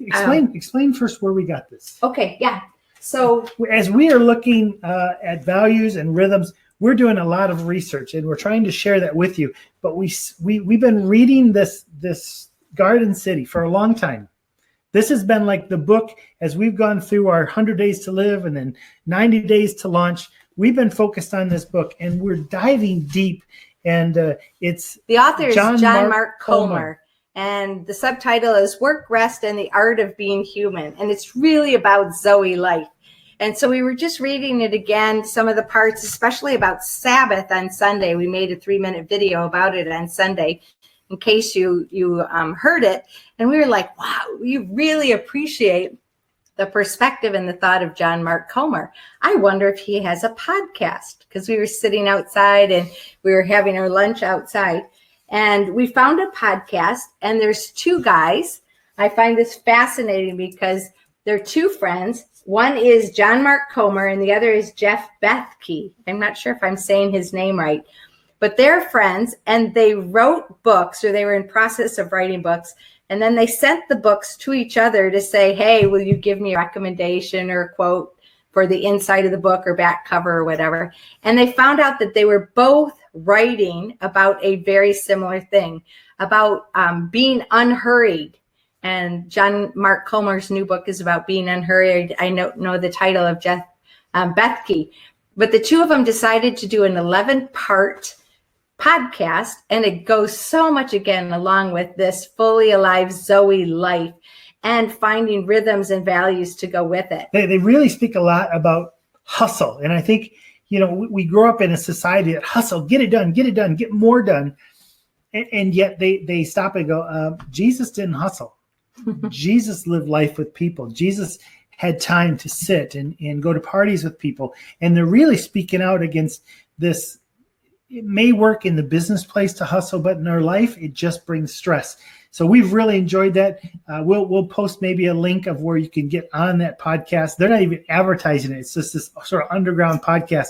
Explain first where we got this. Okay, yeah. So as we are looking at values and rhythms, we're doing a lot of research and we're trying to share that with you. But we've been reading this Garden City for a long time. This has been like the book as we've gone through our 100 Days to Live and then 90 Days to Launch. We've been focused on this book and we're diving deep. And it's the author is John Mark Comer. And the subtitle is Work, Rest, and the Art of Being Human. And it's really about Zoe life. And so we were just reading it again, some of the parts, especially about Sabbath on Sunday. We made a 3-minute video about it on Sunday in case you heard it. And we were like, wow, we really appreciate the perspective and the thought of John Mark Comer. I wonder if he has a podcast, because we were sitting outside and we were having our lunch outside. And we found a podcast, and there's 2 guys. I find this fascinating because they're 2 friends. One is John Mark Comer, and the other is Jeff Bethke. I'm not sure if I'm saying his name right, but they're friends, and they wrote books, or they were in process of writing books, and then they sent the books to each other to say, hey, will you give me a recommendation or a quote for the inside of the book or back cover or whatever? And they found out that they were both writing about a very similar thing, about being unhurried. And John Mark Comer's new book is about being unhurried. I know the title of Jeff Bethke. But the 2 of them decided to do an 11-part podcast. And it goes so much, again, along with this fully alive Zoe life and finding rhythms and values to go with it. They really speak a lot about hustle. And I think, we grow up in a society that hustle, get it done, get more done. And yet they stop and go, Jesus didn't hustle. Jesus lived life with people. Jesus had time to sit and go to parties with people. And they're really speaking out against this. It may work in the business place to hustle, but in our life, it just brings stress. So we've really enjoyed that. We'll post maybe a link of where you can get on that podcast. They're not even advertising it. It's just this sort of underground podcast.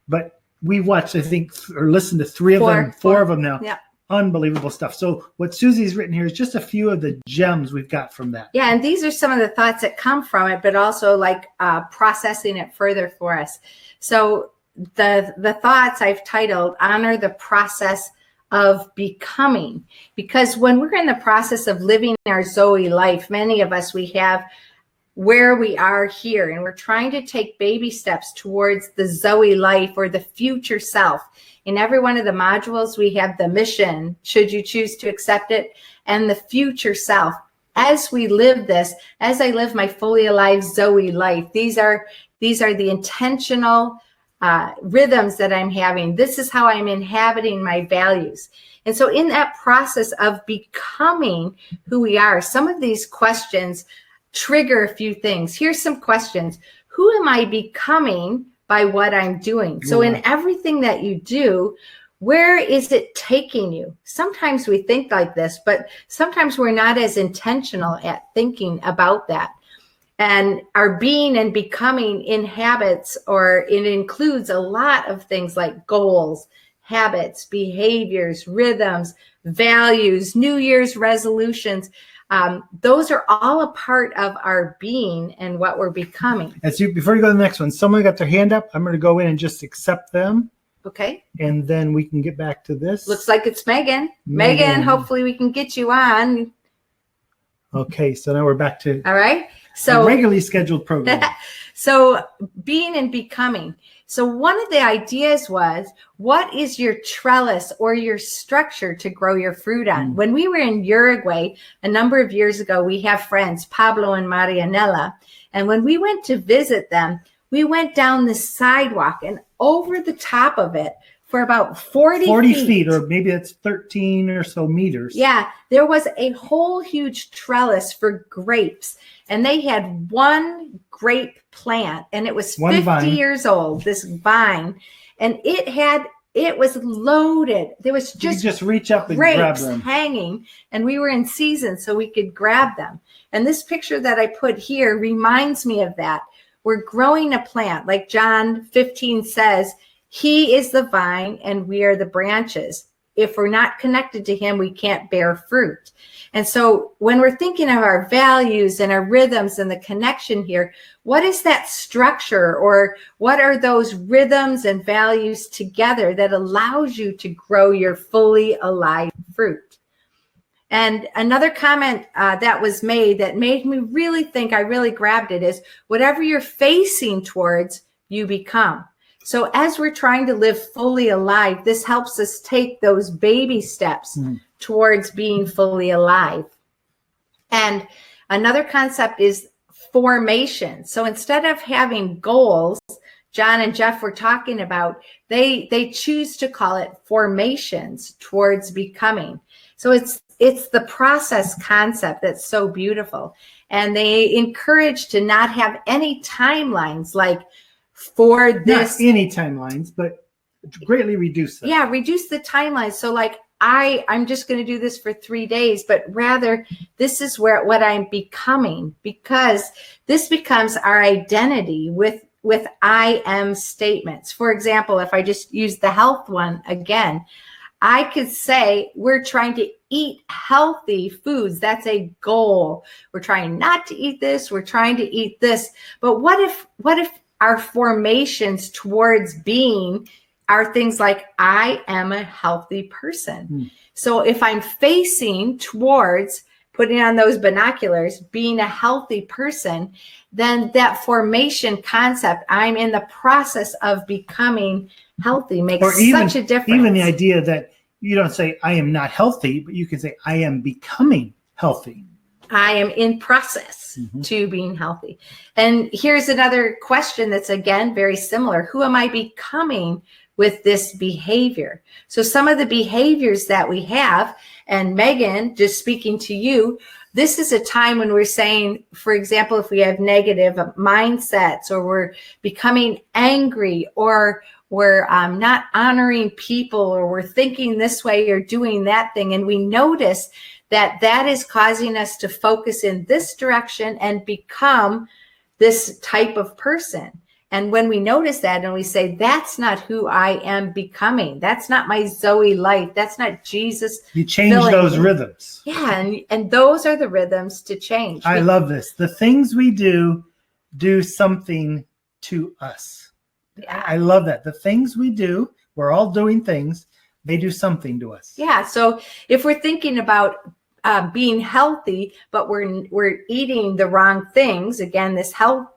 But we watched, I think, or listened to four of them now. Yeah. Unbelievable stuff. So what Susie's written here is just a few of the gems we've got from that. Yeah, and these are some of the thoughts that come from it, but also like processing it further for us. So the thoughts I've titled, Honor the Process of Becoming. Because when we're in the process of living our Zoe life, many of us, we have where we are here, and we're trying to take baby steps towards the Zoe life or the future self. In every one of the modules, we have the mission, should you choose to accept it, and the future self. As we live this, as I live my fully alive Zoe life, these are the intentional rhythms that I'm having. This is how I'm inhabiting my values. And so in that process of becoming who we are, some of these questions trigger a few things. Here's some questions. Who am I becoming by what I'm doing? So in everything that you do, where is it taking you? Sometimes we think like this, but sometimes we're not as intentional at thinking about that. And our being and becoming inhabits, or it includes a lot of things like goals, habits, behaviors, rhythms, values, New Year's resolutions. Those are all a part of our being and what we're becoming. Before you go to the next one, someone got their hand up. I'm going to go in and just accept them. Okay. And then we can get back to this. Looks like it's Megan. Megan, hopefully we can get you on. Okay, so now we're back to all right. So a regularly scheduled program. So being and becoming. So one of the ideas was, what is your trellis or your structure to grow your fruit on? When we were in Uruguay a number of years ago, we have friends, Pablo and Marianela. And when we went to visit them, we went down the sidewalk, and over the top of it for about 40 feet, or maybe it's 13 or so meters. Yeah, there was a whole huge trellis for grapes. And they had one grape plant, and it was 50 years old, this vine. And it was loaded. There was just reach up and grab them, hanging, and we were in season, so we could grab them. And this picture that I put here reminds me of that. We're growing a plant, like John 15 says, He is the vine and we are the branches. If we're not connected to him, we can't bear fruit. And so when we're thinking of our values and our rhythms and the connection here, what is that structure, or what are those rhythms and values together that allows you to grow your fully alive fruit? And another comment that was made that made me really think, I really grabbed it, is whatever you're facing towards, you become. So as we're trying to live fully alive, this helps us take those baby steps towards being fully alive. And another concept is formation. So instead of having goals, John and Jeff were talking about, they choose to call it formations towards becoming. So it's the process concept that's so beautiful. And they encourage to not have any timelines, like for this. Not any timelines, but greatly reduce them. Yeah, reduce the timelines. So like I'm just going to do this for 3 days, but rather this is what I'm becoming, because this becomes our identity with I am statements. For example, if I just use the health one again, I could say we're trying to eat healthy foods. That's a goal. We're trying not to eat this. We're trying to eat this. But what if our formations towards being are things like, I am a healthy person. So if I'm facing towards putting on those binoculars, being a healthy person, then that formation concept, I'm in the process of becoming healthy, makes such a difference. Even the idea that you don't say, I am not healthy, but you can say, I am becoming healthy. I am in process to being healthy. And here's another question that's, again, very similar. Who am I becoming with this behavior? So some of the behaviors that we have, and Megan, just speaking to you, this is a time when we're saying, for example, if we have negative mindsets, or we're becoming angry, or we're not honoring people, or we're thinking this way or doing that thing, and we notice that that is causing us to focus in this direction and become this type of person. And when we notice that and we say, that's not who I am becoming, that's not my Zoe life, that's not Jesus. You change those rhythms. Yeah, and those are the rhythms to change. I love this. The things we do something to us. Yeah. I love that. The things we do, we're all doing things, they do something to us. Yeah, so if we're thinking about being healthy, but we're eating the wrong things, again, this health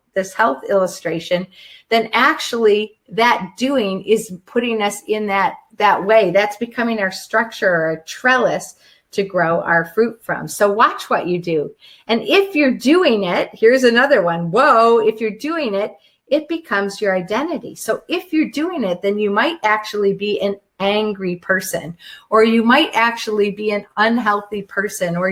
illustration, then actually that doing is putting us in that way. That's becoming our structure, or a trellis to grow our fruit from. So watch what you do. And if you're doing it, here's another one. Whoa, if you're doing it, it becomes your identity. So if you're doing it, then you might actually be an angry person, or you might actually be an unhealthy person, or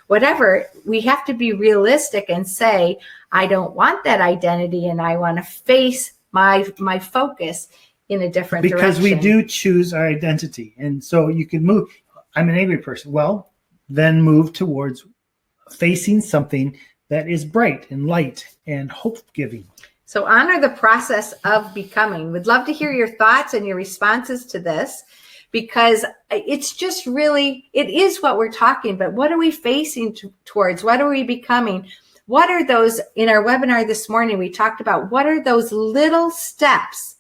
whatever. We have to be realistic and say, I don't want that identity, and I want to face my focus in a different direction. Because we do choose our identity. And so you can move. I'm an angry person. Well, then move towards facing something that is bright and light and hope-giving. So honor the process of becoming. We'd love to hear your thoughts and your responses to this, because it's just really, it is what we're talking about. What are we facing towards? What are we becoming? What are those, in our webinar this morning, we talked about what are those little steps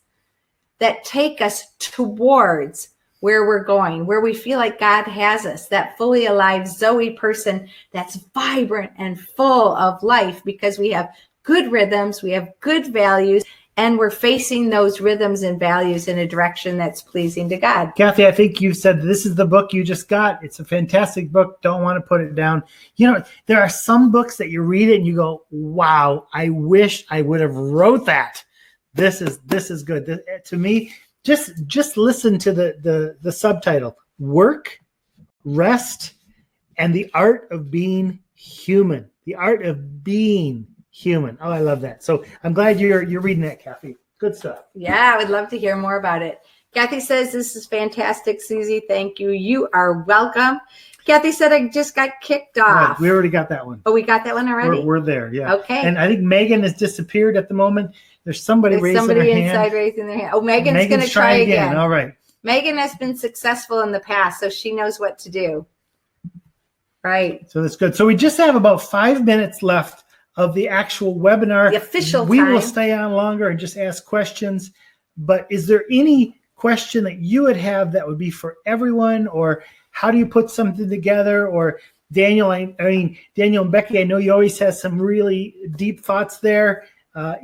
that take us towards where we're going, where we feel like God has us, that fully alive Zoe person that's vibrant and full of life, because we have good rhythms, we have good values, and we're facing those rhythms and values in a direction that's pleasing to God. Kathy, I think you said this is the book you just got. It's a fantastic book. Don't want to put it down. You know, there are some books that you read it and you go, wow, I wish I would have wrote that. This is good. To me, just listen to the subtitle: Work, Rest, and the Art of Being Human. The Art of Being Human. Oh, I love that. So I'm glad you're reading that, Kathy. Good stuff. Yeah, I would love to hear more about it. Kathy says, this is fantastic, Suzie. Thank you. You are welcome. Kathy said, I just got kicked off. Right, we already got that one. Oh, we got that one already? We're there, yeah. Okay. And I think Megan has disappeared at the moment. There's somebody raising their hand. Inside raising their hand. Oh, Megan's going to try again. All right. Megan has been successful in the past, so she knows what to do. Right. So that's good. So we just have about 5 minutes left of the actual webinar. The official We time. will stay on longer and just ask questions. But is there any question that you would have that would be for everyone, or how do you put something together? Or Daniel, Daniel and Becky, I know you always have some really deep thoughts there.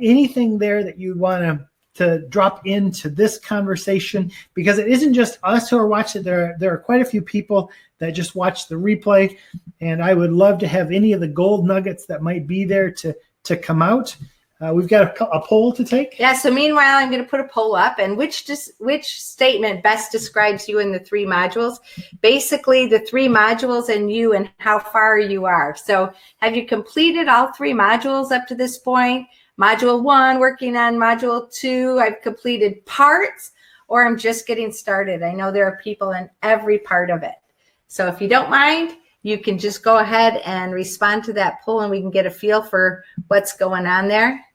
Anything there that you want to drop into this conversation? Because it isn't just us who are watching. There are quite a few people that just watch the replay, and I would love to have any of the gold nuggets that might be there to come out. We've got a poll to take. Yeah, so meanwhile, I'm going to put a poll up, and which statement best describes you in the 3 modules? Basically, the 3 modules and you and how far you are. So have you completed all 3 modules up to this point? Module 1, working on module 2, I've completed parts, or I'm just getting started. I know there are people in every part of it. So if you don't mind, you can just go ahead and respond to that poll, and we can get a feel for what's going on there.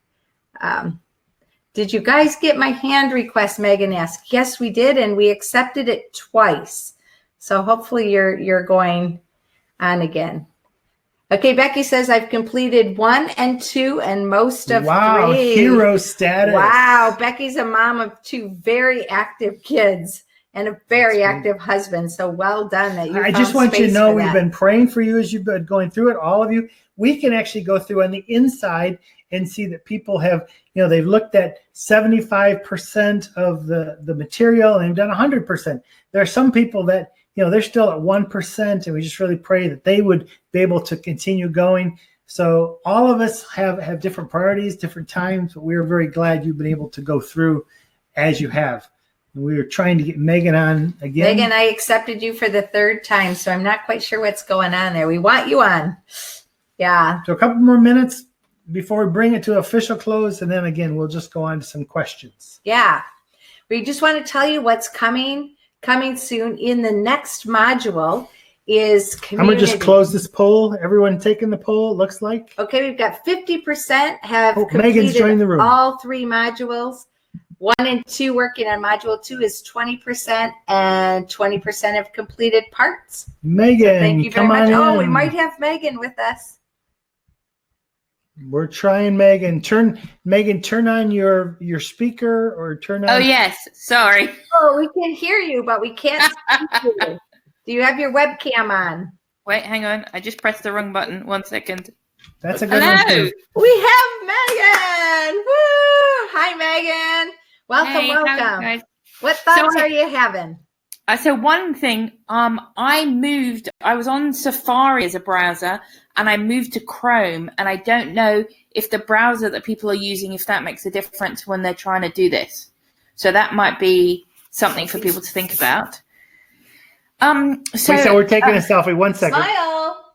Did you guys get my hand request? Megan asked. Yes, we did, and we accepted it twice. So hopefully you're going on again. Okay, Becky says, I've completed 1 and 2 and most of 3. Wow, hero status. Wow, Becky's a mom of 2 very active kids and a very active husband. So well done. I just want you to know we've been praying for you as you've been going through it, all of you. We can actually go through on the inside and see that people have, they've looked at 75% of the material and they've done 100%. There are some people that, they're still at 1%, and we just really pray that they would be able to continue going. So all of us have different priorities, different times, but we're very glad you've been able to go through as you have. We were trying to get Megan on again. Megan, I accepted you for the third time, so I'm not quite sure what's going on there. We want you on. Yeah. So a couple more minutes before we bring it to official close, and then again, we'll just go on to some questions. Yeah. We just want to tell you what's coming soon in the next module is community. I'm going to just close this poll. Everyone taking the poll, it looks like. Okay, we've got 50% have completed Megan's joined the room. all 3 modules. 1 and 2 working on module 2 is 20%, and 20% have completed parts. Megan, so thank you very much. In. Oh, we might have Megan with us. We're trying Megan. Turn on your speaker or turn on. Oh yes, sorry. Oh, we can hear you, but we can't see you. Do you have your webcam on? Wait, hang on. I just pressed the wrong button. 1 second. That's a good one. Hello. We have Megan. Woo! Hi, Megan. Welcome, Hey, welcome. guys. What thoughts are you having? So one thing, I was on Safari as a browser and I moved to Chrome, and I don't know if the browser that people are using, if that makes a difference when they're trying to do this. So that might be something for people to think about. So we're taking a selfie. 1 second. Smile.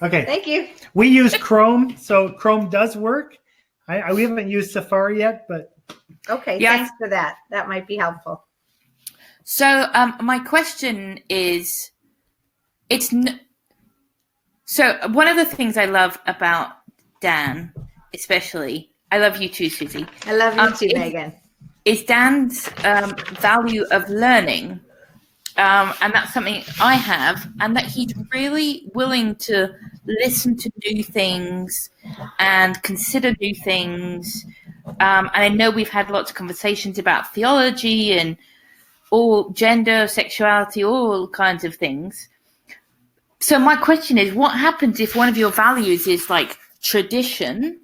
Okay. Thank you. We use Chrome, so Chrome does work. We haven't used Safari yet, but okay. Yeah. Thanks for that. That might be helpful. So my question is, so one of the things I love about Dan, especially, I love you too, Suzie. I love you too, Megan. Is Dan's value of learning, and that's something I have, and that he's really willing to listen to new things and consider new things. And I know we've had lots of conversations about theology and all gender, sexuality, all kinds of things. So my question is, what happens if one of your values is like tradition,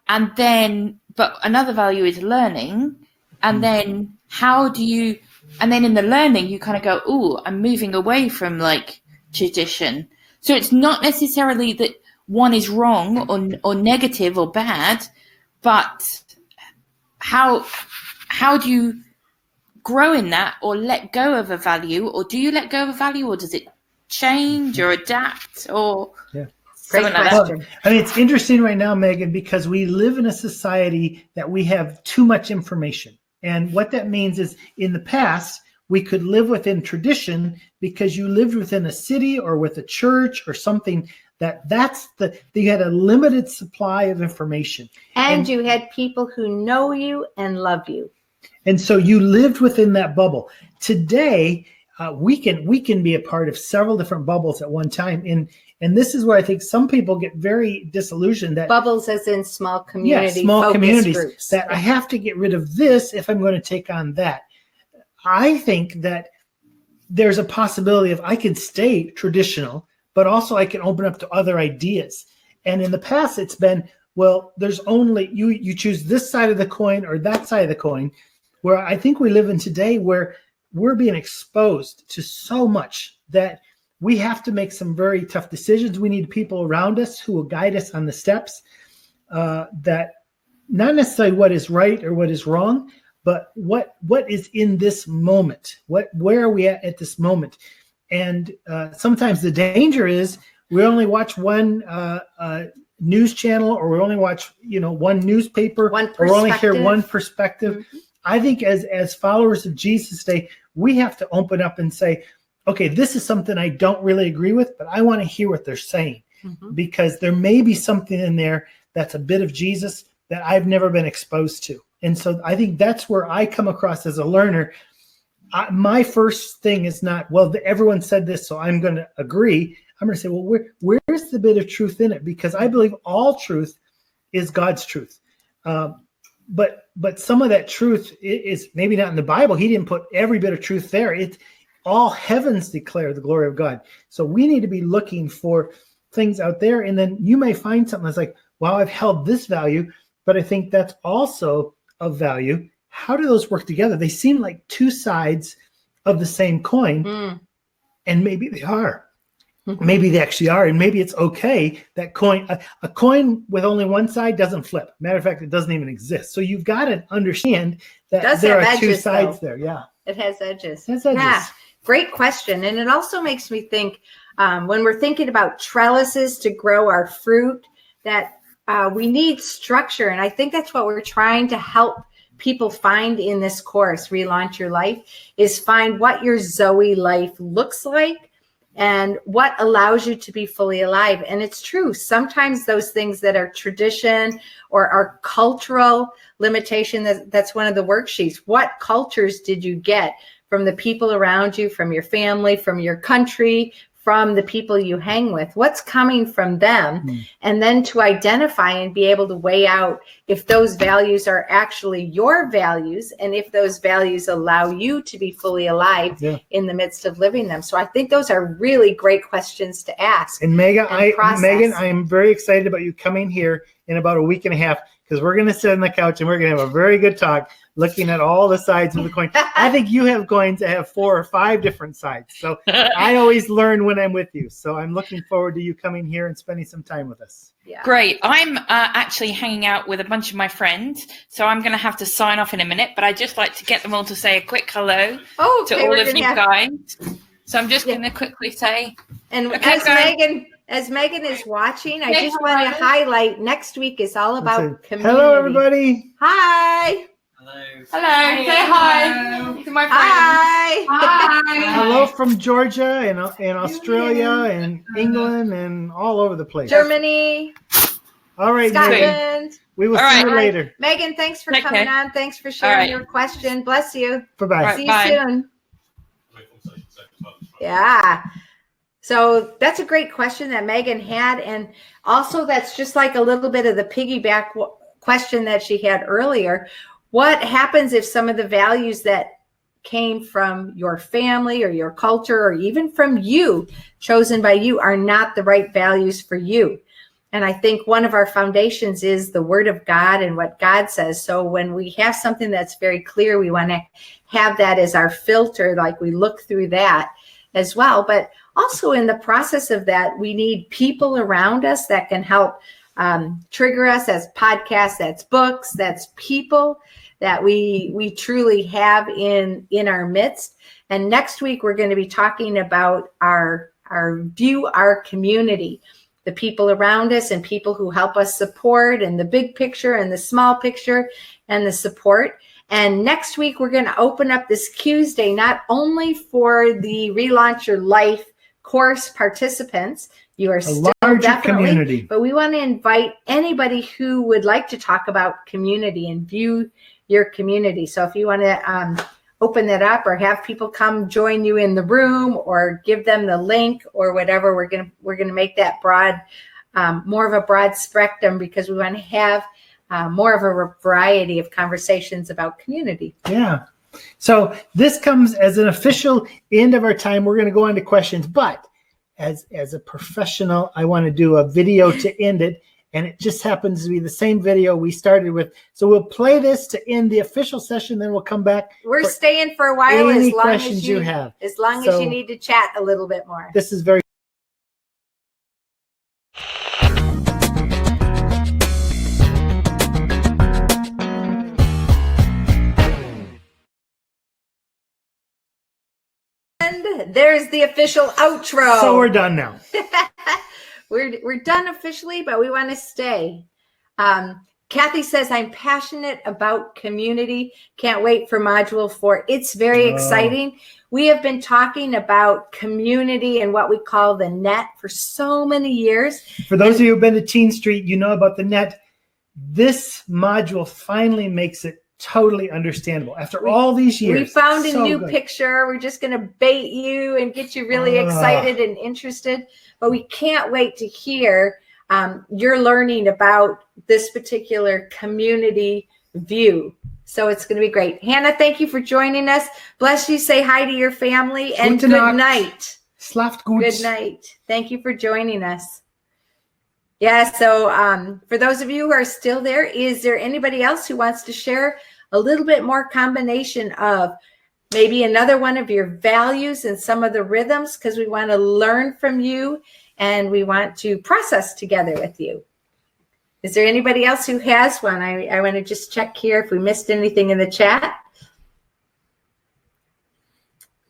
and then, but another value is learning, and then and then in the learning, you kind of go, oh, I'm moving away from like tradition. So it's not necessarily that one is wrong or negative or bad, but how do you grow in that, or let go of a value, or do you let go of a value, or does it change or adapt, or something like that? Well, I mean, it's interesting right now, Megan, because we live in a society that we have too much information. And what that means is, in the past, we could live within tradition because you lived within a city or with a church or something you had a limited supply of information. And you had people who know you and love you. And so you lived within that bubble. Today, we can be a part of several different bubbles at one time. And this is where I think some people get very disillusioned. That bubbles as in small community, small communities groups. That I have to get rid of this if I'm going to take on that. I think that there's a possibility of I can stay traditional, but also I can open up to other ideas. And in the past, it's been, well, there's only you choose this side of the coin or that side of the coin. Where I think we live in today, where we're being exposed to so much that we have to make some very tough decisions. We need people around us who will guide us on the steps, that not necessarily what is right or what is wrong, but what is in this moment. Where are we at this moment? And sometimes the danger is we only watch one news channel, or we only watch one newspaper, or we only hear one perspective. Mm-hmm. I think as followers of Jesus today, we have to open up and say, okay, this is something I don't really agree with, but I want to hear what they're saying, because there may be something in there that's a bit of Jesus that I've never been exposed to. And so I think that's where I come across as a learner. My first thing is not, well, everyone said this, so I'm going to agree. I'm going to say, well, where's the bit of truth in it? Because I believe all truth is God's truth. But some of that truth is maybe not in the Bible. He didn't put every bit of truth there. It's all heavens declare the glory of God. So we need to be looking for things out there. And then you may find something that's like, wow, I've held this value, but I think that's also of value. How do those work together? They seem like two sides of the same coin, and maybe they are. Maybe they actually are, and maybe it's okay that a coin with only one side doesn't flip. Matter of fact, it doesn't even exist. So you've got to understand that there are two sides there. Yeah, it has edges. It has edges. Yeah, great question, and it also makes me think when we're thinking about trellises to grow our fruit, that we need structure, and I think that's what we're trying to help people find in this course, Relaunch Your Life, is find what your Zoe life looks like and what allows you to be fully alive. And it's true. Sometimes those things that are tradition or are cultural limitation, that's one of the worksheets. What cultures did you get from the people around you, from your family, from your country, from the people you hang with? What's coming from them? And then to identify and be able to weigh out if those values are actually your values and if those values allow you to be fully alive in the midst of living them. So I think those are really great questions to ask. And Megan, I am very excited about you coming here in about a week and a half, because we're going to sit on the couch and we're going to have a very good talk looking at all the sides of the coin. I think you have coins that have 4 or 5 different sides. So I always learn when I'm with you. So I'm looking forward to you coming here and spending some time with us. Yeah. Great. I'm actually hanging out with a bunch of my friends, so I'm going to have to sign off in a minute, but I'd just like to get them all to say a quick hello to all of you guys. So I'm just going to quickly say. And as Megan is watching, I just want to highlight next week is all about community. Hello, everybody. Hi. Hello. Say hi to my friends. Hi. Hello from Georgia and Australia and England and all over the place. Germany. All right, Scotland. Megan. We will see you later. Megan, thanks for coming on. Thanks for sharing your question. Bless you. Bye-bye. See you soon. Yeah. So that's a great question that Megan had. And also that's just like a little bit of the piggyback question that she had earlier. What happens if some of the values that came from your family or your culture or even from you, chosen by you, are not the right values for you? And I think one of our foundations is the Word of God and what God says. So when we have something that's very clear, we want to have that as our filter, like we look through that as well. But also in the process of that, we need people around us that can help trigger us. As podcasts, that's books, that's people that we truly have in our midst. And next week, we're going to be talking about our community, the people around us and people who help us support, and the big picture and the small picture and the support. And next week, we're going to open up this Tuesday, not only for the Relaunch Your Life course participants, you are still definitely, community, but we want to invite anybody who would like to talk about community and view your community. So if you want to open that up or have people come join you in the room or give them the link or whatever, we're going to make that broad, more of a broad spectrum, because we want to have more of a variety of conversations about community. Yeah. So this comes as an official end of our time. We're going to go on to questions, but as a professional, I want to do a video to end it. And it just happens to be the same video we started with. So we'll play this to end the official session. Then we'll come back. We're staying for a while as long as you have. As long as you need to chat a little bit more. This is very. And there's the official outro. So we're done now. We're done officially, but we want to stay. Kathy says, I'm passionate about community. Can't wait for Module 4. It's very exciting. We have been talking about community and what we call the net for so many years. For those of you who've been to Teen Street, you know about the net. This module finally makes it totally understandable after all these years. We found a new picture. We're just going to bait you and get you really excited and interested. But we can't wait to hear your learning about this particular community view. So it's going to be great. Hannah, thank you for joining us. Bless you. Say hi to your family and good night. Schlaft gut. Good night. Thank you for joining us. Yeah, so for those of you who are still there, is there anybody else who wants to share a little bit more combination of maybe another one of your values and some of the rhythms, because we want to learn from you and we want to process together with you. Is there anybody else who has one? I want to just check here if we missed anything in the chat.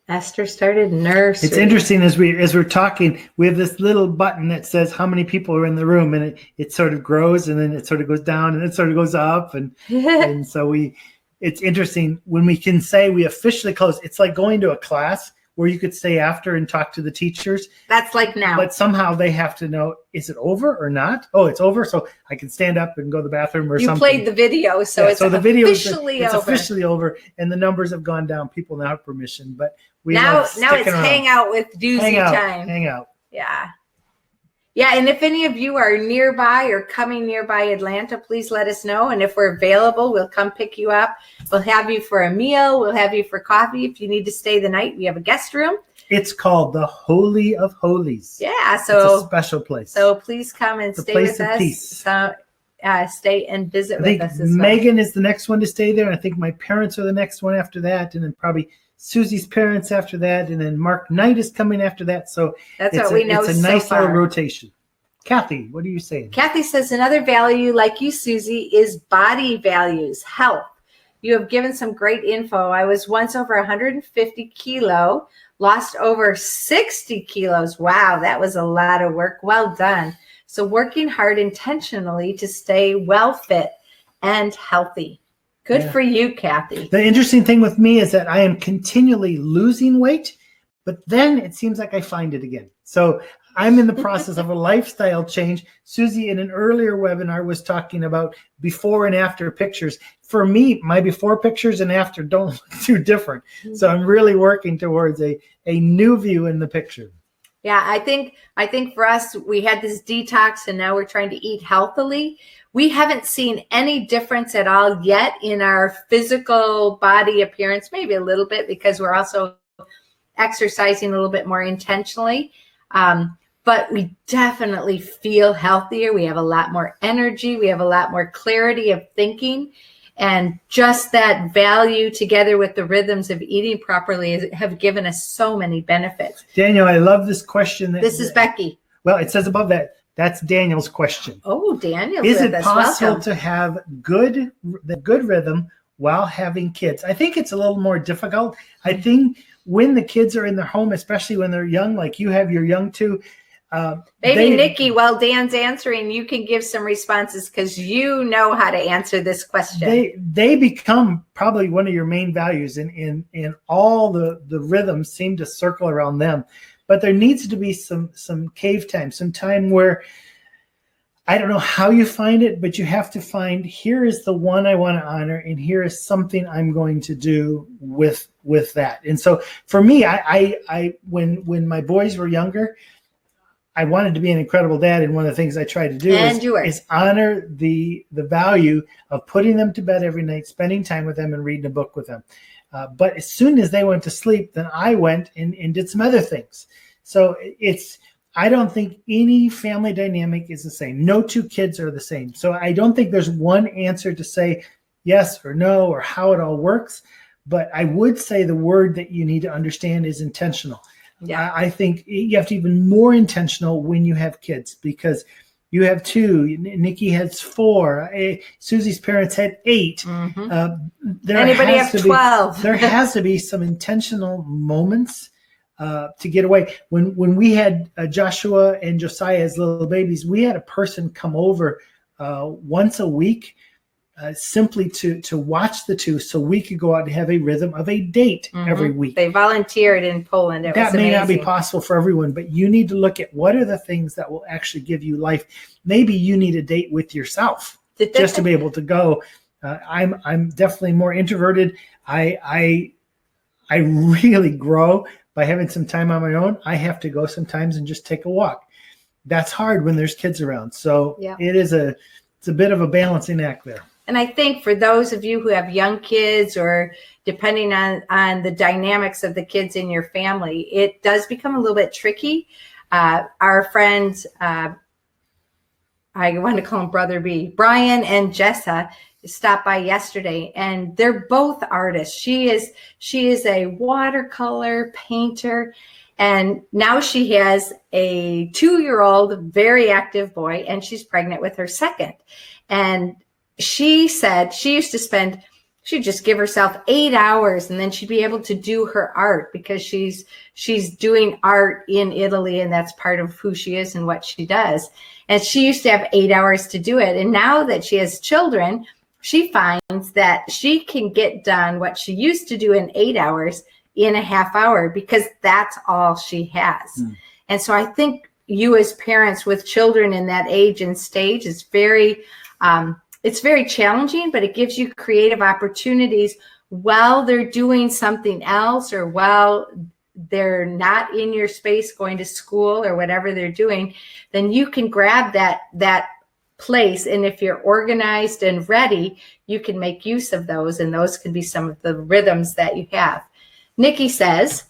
Esther started nursery. It's interesting as we're talking, we have this little button that says how many people are in the room, and it sort of grows, and then it sort of goes down, and it sort of goes up, and and so it's interesting when we can say we officially close. It's like going to a class where you could stay after and talk to the teachers. That's like now. But somehow they have to know, is it over or not? Oh, it's over, so I can stand up and go to the bathroom or something. You played the video, so it's officially over. And the numbers have gone down. People now have permission, but now it's hang out with Duzie time. Hang out. Yeah. Yeah, and if any of you are nearby or coming nearby Atlanta, please let us know. And if we're available, we'll come pick you up. We'll have you for a meal. We'll have you for coffee. If you need to stay the night, we have a guest room. It's called the Holy of Holies. Yeah, so it's a special place. So please come and stay with us. Peace. So, stay and visit with us as well. Megan is the next one to stay there. And I think my parents are the next one after that. And then probably Susie's parents after that, and then Mark Knight is coming after that. So that's what we know. It's a nice little rotation. Kathy, what are you saying? Kathy says another value, like you, Suzie, is body values, health. You have given some great info. I was once over 150 kilo, lost over 60 kilos. Wow, that was a lot of work. Well done. So working hard intentionally to stay well fit and healthy. Good for you, Kathy. The interesting thing with me is that I am continually losing weight, but then it seems like I find it again. So I'm in the process of a lifestyle change. Suzie, in an earlier webinar, was talking about before and after pictures. For me, my before pictures and after don't look too different. So I'm really working towards a new view in the picture. Yeah, I think for us, we had this detox and now we're trying to eat healthily. We haven't seen any difference at all yet in our physical body appearance, maybe a little bit because we're also exercising a little bit more intentionally. But we definitely feel healthier. We have a lot more energy. We have a lot more clarity of thinking. And just that value together with the rhythms of eating properly have given us so many benefits. Daniel, I love this question. This is Becky. Well, it says above that, that's Daniel's question. Oh, Daniel. Is it possible to have the good rhythm while having kids? I think it's a little more difficult. I think when the kids are in their home, especially when they're young, like you have your young two. Maybe Nikki, while Dan's answering, you can give some responses because you know how to answer this question. They become probably one of your main values, and all the rhythms seem to circle around them. But there needs to be some cave time, some time where I don't know how you find it, but you have to find, here is the one I want to honor, and here is something I'm going to do with that. And so for me, I when my boys were younger, I wanted to be an incredible dad, and one of the things I tried to do is honor the value of putting them to bed every night, spending time with them, and reading a book with them. But as soon as they went to sleep, then I went and did some other things. So I don't think any family dynamic is the same. No two kids are the same. So I don't think there's one answer to say yes or no or how it all works. But I would say the word that you need to understand is intentional. Yeah. I think you have to be even more intentional when you have kids, because you have 2. Nikki has 4. Susie's parents had 8. Mm-hmm. Anybody have 12? There has to be some intentional moments to get away. When we had Joshua and Josiah as little babies, we had a person come over once a week simply to watch the 2 so we could go out and have a rhythm of a date every week. They volunteered in Poland. That may not be possible for everyone, but you need to look at what are the things that will actually give you life. Maybe you need a date with yourself just to be able to go. I'm definitely more introverted. I really grow by having some time on my own. I have to go sometimes and just take a walk. That's hard when there's kids around. So it's a bit of a balancing act there. And I think for those of you who have young kids, or depending on the dynamics of the kids in your family, it does become a little bit tricky. Our friend I want to call him Brother B. Brian and Jessa stopped by yesterday, and they're both artists. She is a watercolor painter, and now she has a 2-year-old, very active boy, and she's pregnant with her second. And she said she used to spend, she'd just give herself 8 hours, and then she'd be able to do her art because she's doing art in Italy, and that's part of who she is and what she does. And she used to have 8 hours to do it. And now that she has children, she finds that she can get done what she used to do in 8 hours in a half hour because that's all she has. And so I think you as parents with children in that age and stage is it's very challenging, but it gives you creative opportunities while they're doing something else or while they're not in your space going to school or whatever they're doing. Then you can grab that place, and if you're organized and ready, you can make use of those, and those can be some of the rhythms that you have. Nikki says,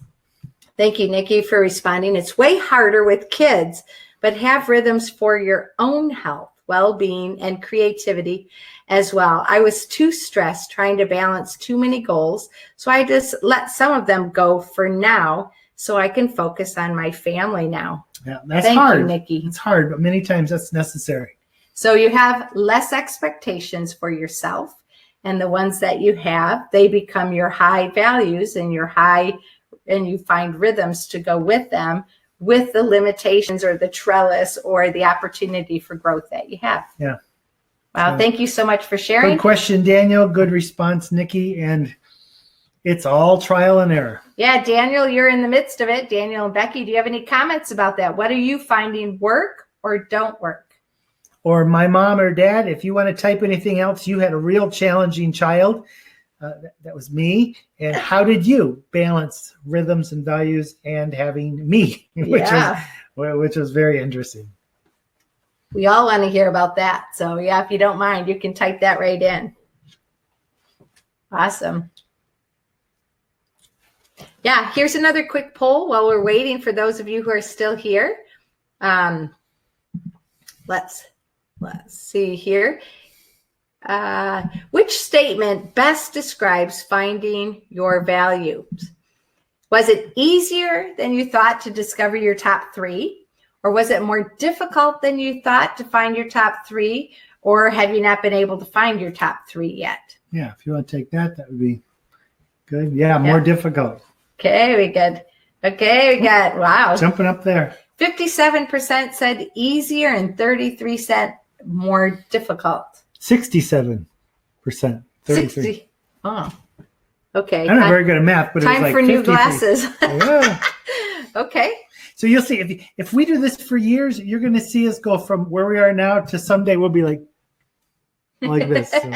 thank you, Nikki, for responding. It's way harder with kids, but have rhythms for your own health, well-being, and creativity as well. I was too stressed trying to balance too many goals, so I just let some of them go for now so I can focus on my family now. Yeah, that's Thank hard. you, Nikki. It's hard, but many times that's necessary. So you have less expectations for yourself, and the ones that you have, they become your high values and and you find rhythms to go with them, with the limitations or the trellis or the opportunity for growth that you have. Yeah. Wow. Thank you so much for sharing. Good question, Daniel. Good response, Nikki. And it's all trial and error. Yeah, Daniel, you're in the midst of it. Daniel and Becky, do you have any comments about that? What are you finding work or don't work? Or my mom or dad, if you want to type anything else, you had a real challenging child. That was me. And how did you balance rhythms and values and having me, which was very interesting. We all want to hear about that. So yeah, if you don't mind, you can type that right in. Awesome. Yeah, here's another quick poll while we're waiting for those of you who are still here. Let's see here. Which statement best describes finding your values? Was it easier than you thought to discover your top 3? Or was it more difficult than you thought to find your top 3? Or have you not been able to find your top 3 yet? Yeah, if you want to take that would be good. Yeah, more difficult. Okay, we got, wow. Jumping up there. 57% said easier and 33% said more difficult. 67%. 60. Oh, okay. I'm not very good at math, but time it's like for new glasses. Yeah. Okay. So you'll see if we do this for years, you're going to see us go from where we are now to someday we'll be like this. So.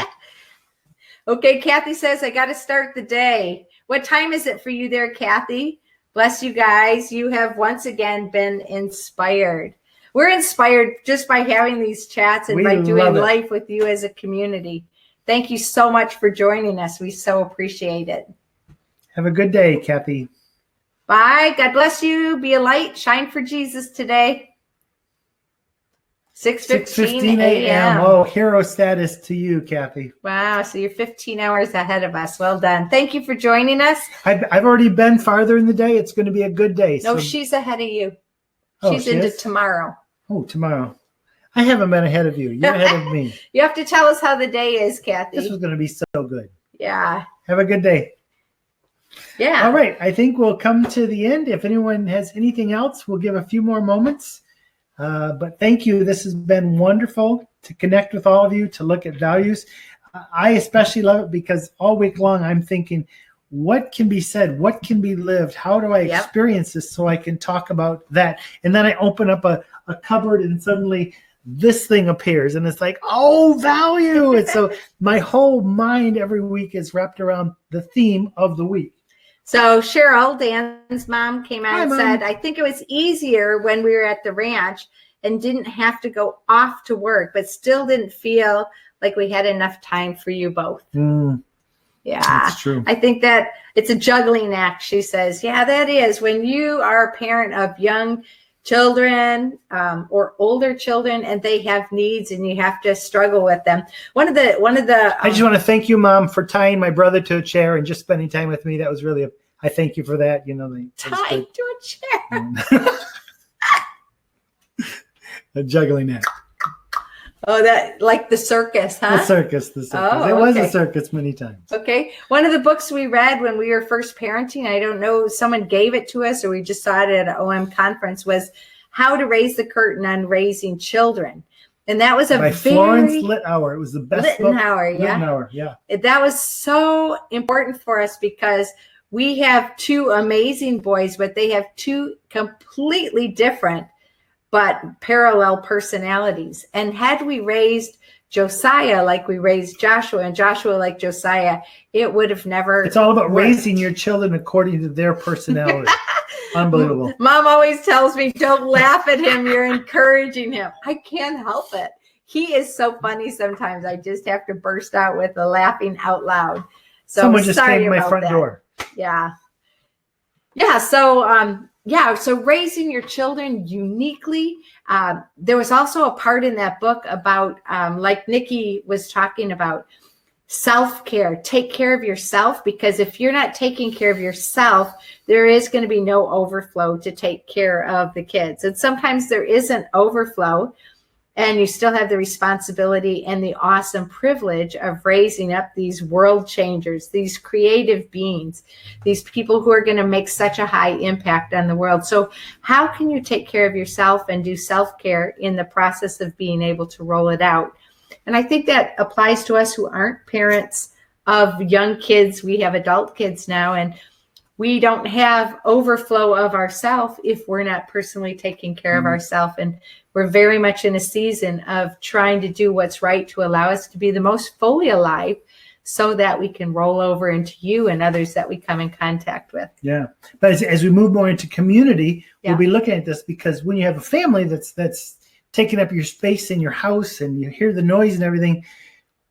Okay, Kathy says, I got to start the day. What time is it for you there, Kathy? Bless you guys. You have once again been inspired. We're inspired just by having these chats and by doing life with you as a community. Thank you so much for joining us. We so appreciate it. Have a good day, Kathy. Bye. God bless you. Be a light. Shine for Jesus today. 6:15 a.m. Oh, hero status to you, Kathy. Wow. So you're 15 hours ahead of us. Well done. Thank you for joining us. I've already been farther in the day. It's going to be a good day. No, she's ahead of you. She's she into is? Tomorrow. Oh, tomorrow. I haven't been ahead of you. You're ahead of me. You have to tell us how the day is, Kathy. This was going to be so good. Yeah. Have a good day. Yeah. All right. I think we'll come to the end. If anyone has anything else, we'll give a few more moments. But thank you. This has been wonderful to connect with all of you, to look at values. I especially love it because all week long I'm thinking, what can be said? What can be lived? How do I experience this so I can talk about that? And then I open up a cupboard and suddenly this thing appears and it's like, oh, value. And so my whole mind every week is wrapped around the theme of the week. So Cheryl, Dan's mom, came out and Mom. said, I think it was easier when we were at the ranch and didn't have to go off to work, but still didn't feel like we had enough time for you both. Yeah, that's true. I think that it's a juggling act, she says. Yeah, that is. When you are a parent of young children or older children, and they have needs, and you have to struggle with them. One of the I just want to thank you, Mom, for tying my brother to a chair and just spending time with me. That was really I thank you for that. Tied to a chair. A juggling act. Oh, that like the circus, huh? The circus. Oh, it was a circus many times. Okay. One of the books we read when we were first parenting, I don't know, someone gave it to us or we just saw it at an OM conference, was How to Raise the Curtain on Raising Children. And that was by Florence Littauer. It was the best book. Littauer, yeah. That was so important for us because we have two amazing boys, but they have two completely different but parallel personalities. And had we raised Josiah like we raised Joshua and Joshua like Josiah, it would have never It's all about worked. Raising your children according to their personality. Unbelievable. Mom always tells me, don't laugh at him. You're encouraging him. I can't help it. He is so funny sometimes. I just have to burst out with the laughing out loud. So someone just came to my front door. Yeah. So raising your children uniquely. There was also a part in that book about, like Nikki was talking about, self-care. Take care of yourself, because if you're not taking care of yourself, there is going to be no overflow to take care of the kids. And sometimes there isn't overflow, and you still have the responsibility and the awesome privilege of raising up these world changers, these creative beings, these people who are going to make such a high impact on the world. So how can you take care of yourself and do self-care in the process of being able to roll it out? And I think that applies to us who aren't parents of young kids. We have adult kids now, and we don't have overflow of ourselves if we're not personally taking care of ourselves. And we're very much in a season of trying to do what's right to allow us to be the most fully alive so that we can roll over into you and others that we come in contact with. Yeah. But as we move more into community, we'll be looking at this, because when you have a family that's taking up your space in your house and you hear the noise and everything,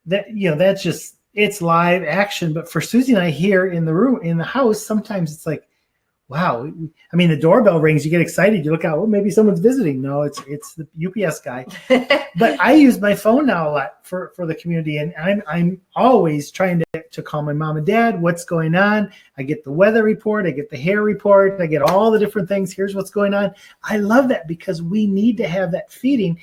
that's just, it's live action. But for Suzie and I here in the room, in the house, sometimes it's like, wow. I mean, the doorbell rings, you get excited, you look out, well, maybe someone's visiting. No, it's the UPS guy. But I use my phone now a lot for the community, and I'm always trying to call my mom and dad, what's going on. I get the weather report, I get the hair report, I get all the different things. Here's what's going on. I love that, because we need to have that feeding.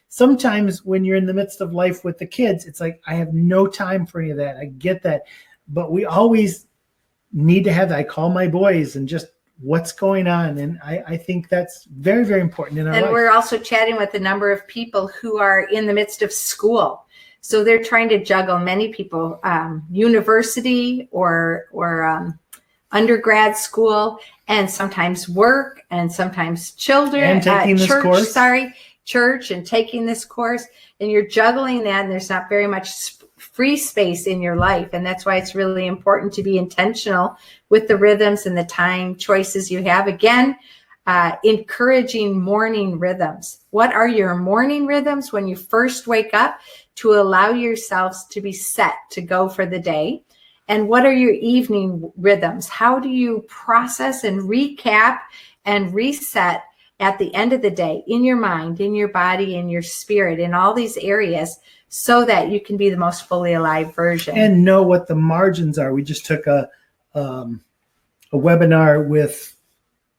Sometimes when you're in the midst of life with the kids, it's like, I have no time for any of that. I get that. But we always need to have that. I call my boys and just what's going on. And I think that's very, very important in our life. And we're also chatting with a number of people who are in the midst of school. So they're trying to juggle, many people, university or undergrad school, and sometimes work, and sometimes children. And taking this course. Church and taking this course. And you're juggling that, and there's not very much free space in your life. And that's why it's really important to be intentional with the rhythms and the time choices you have. Again, encouraging morning rhythms. What are your morning rhythms when you first wake up to allow yourselves to be set to go for the day? And what are your evening rhythms? How do you process and recap and reset at the end of the day in your mind, in your body, in your spirit, in all these areas, so that you can be the most fully alive version. And know what the margins are. We just took a webinar with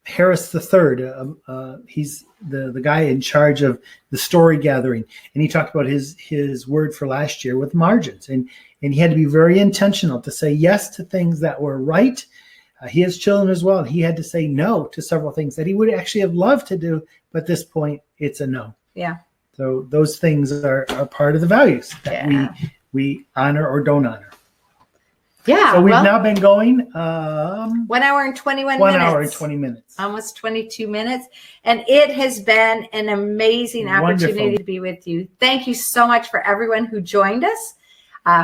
Harris III. He's the guy in charge of the story gathering. And he talked about his word for last year with margins. And he had to be very intentional to say yes to things that were right. He has children as well. And he had to say no to several things that he would actually have loved to do. But at this point, it's a no. Yeah. So those things are part of the values that we honor or don't honor. Yeah. So we've now been going 1 hour and 21 minutes. 1 hour and 20 minutes. Almost 22 minutes. And it has been an amazing opportunity to be with you. Thank you so much for everyone who joined us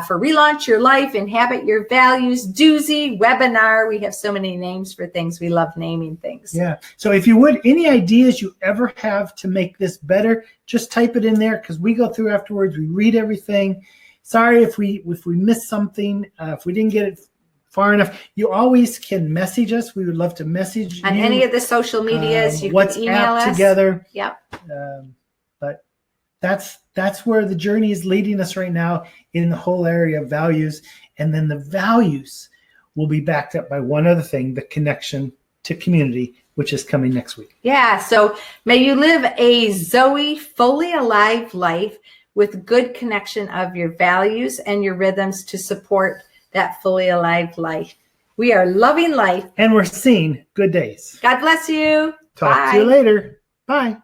for Relaunch Your Life, Inhabit Your Values, Duzie, webinar. We have so many names for things. We love naming things. Yeah. So if you would, any ideas you ever have to make this better, just type it in there, because we go through afterwards. We read everything. Sorry if we missed something, if we didn't get it far enough. You always can message us. We would love to message on you. any of the social medias. You can email WhatsApp us. together. Yep. But that's where the journey is leading us right now in the whole area of values. And then the values will be backed up by one other thing, the connection to community, which is coming next week. Yeah. So may you live a Zoe fully alive life with good connection of your values and your rhythms to support that fully alive life. We are loving life. And we're seeing good days. God bless you. Talk to you later. Bye.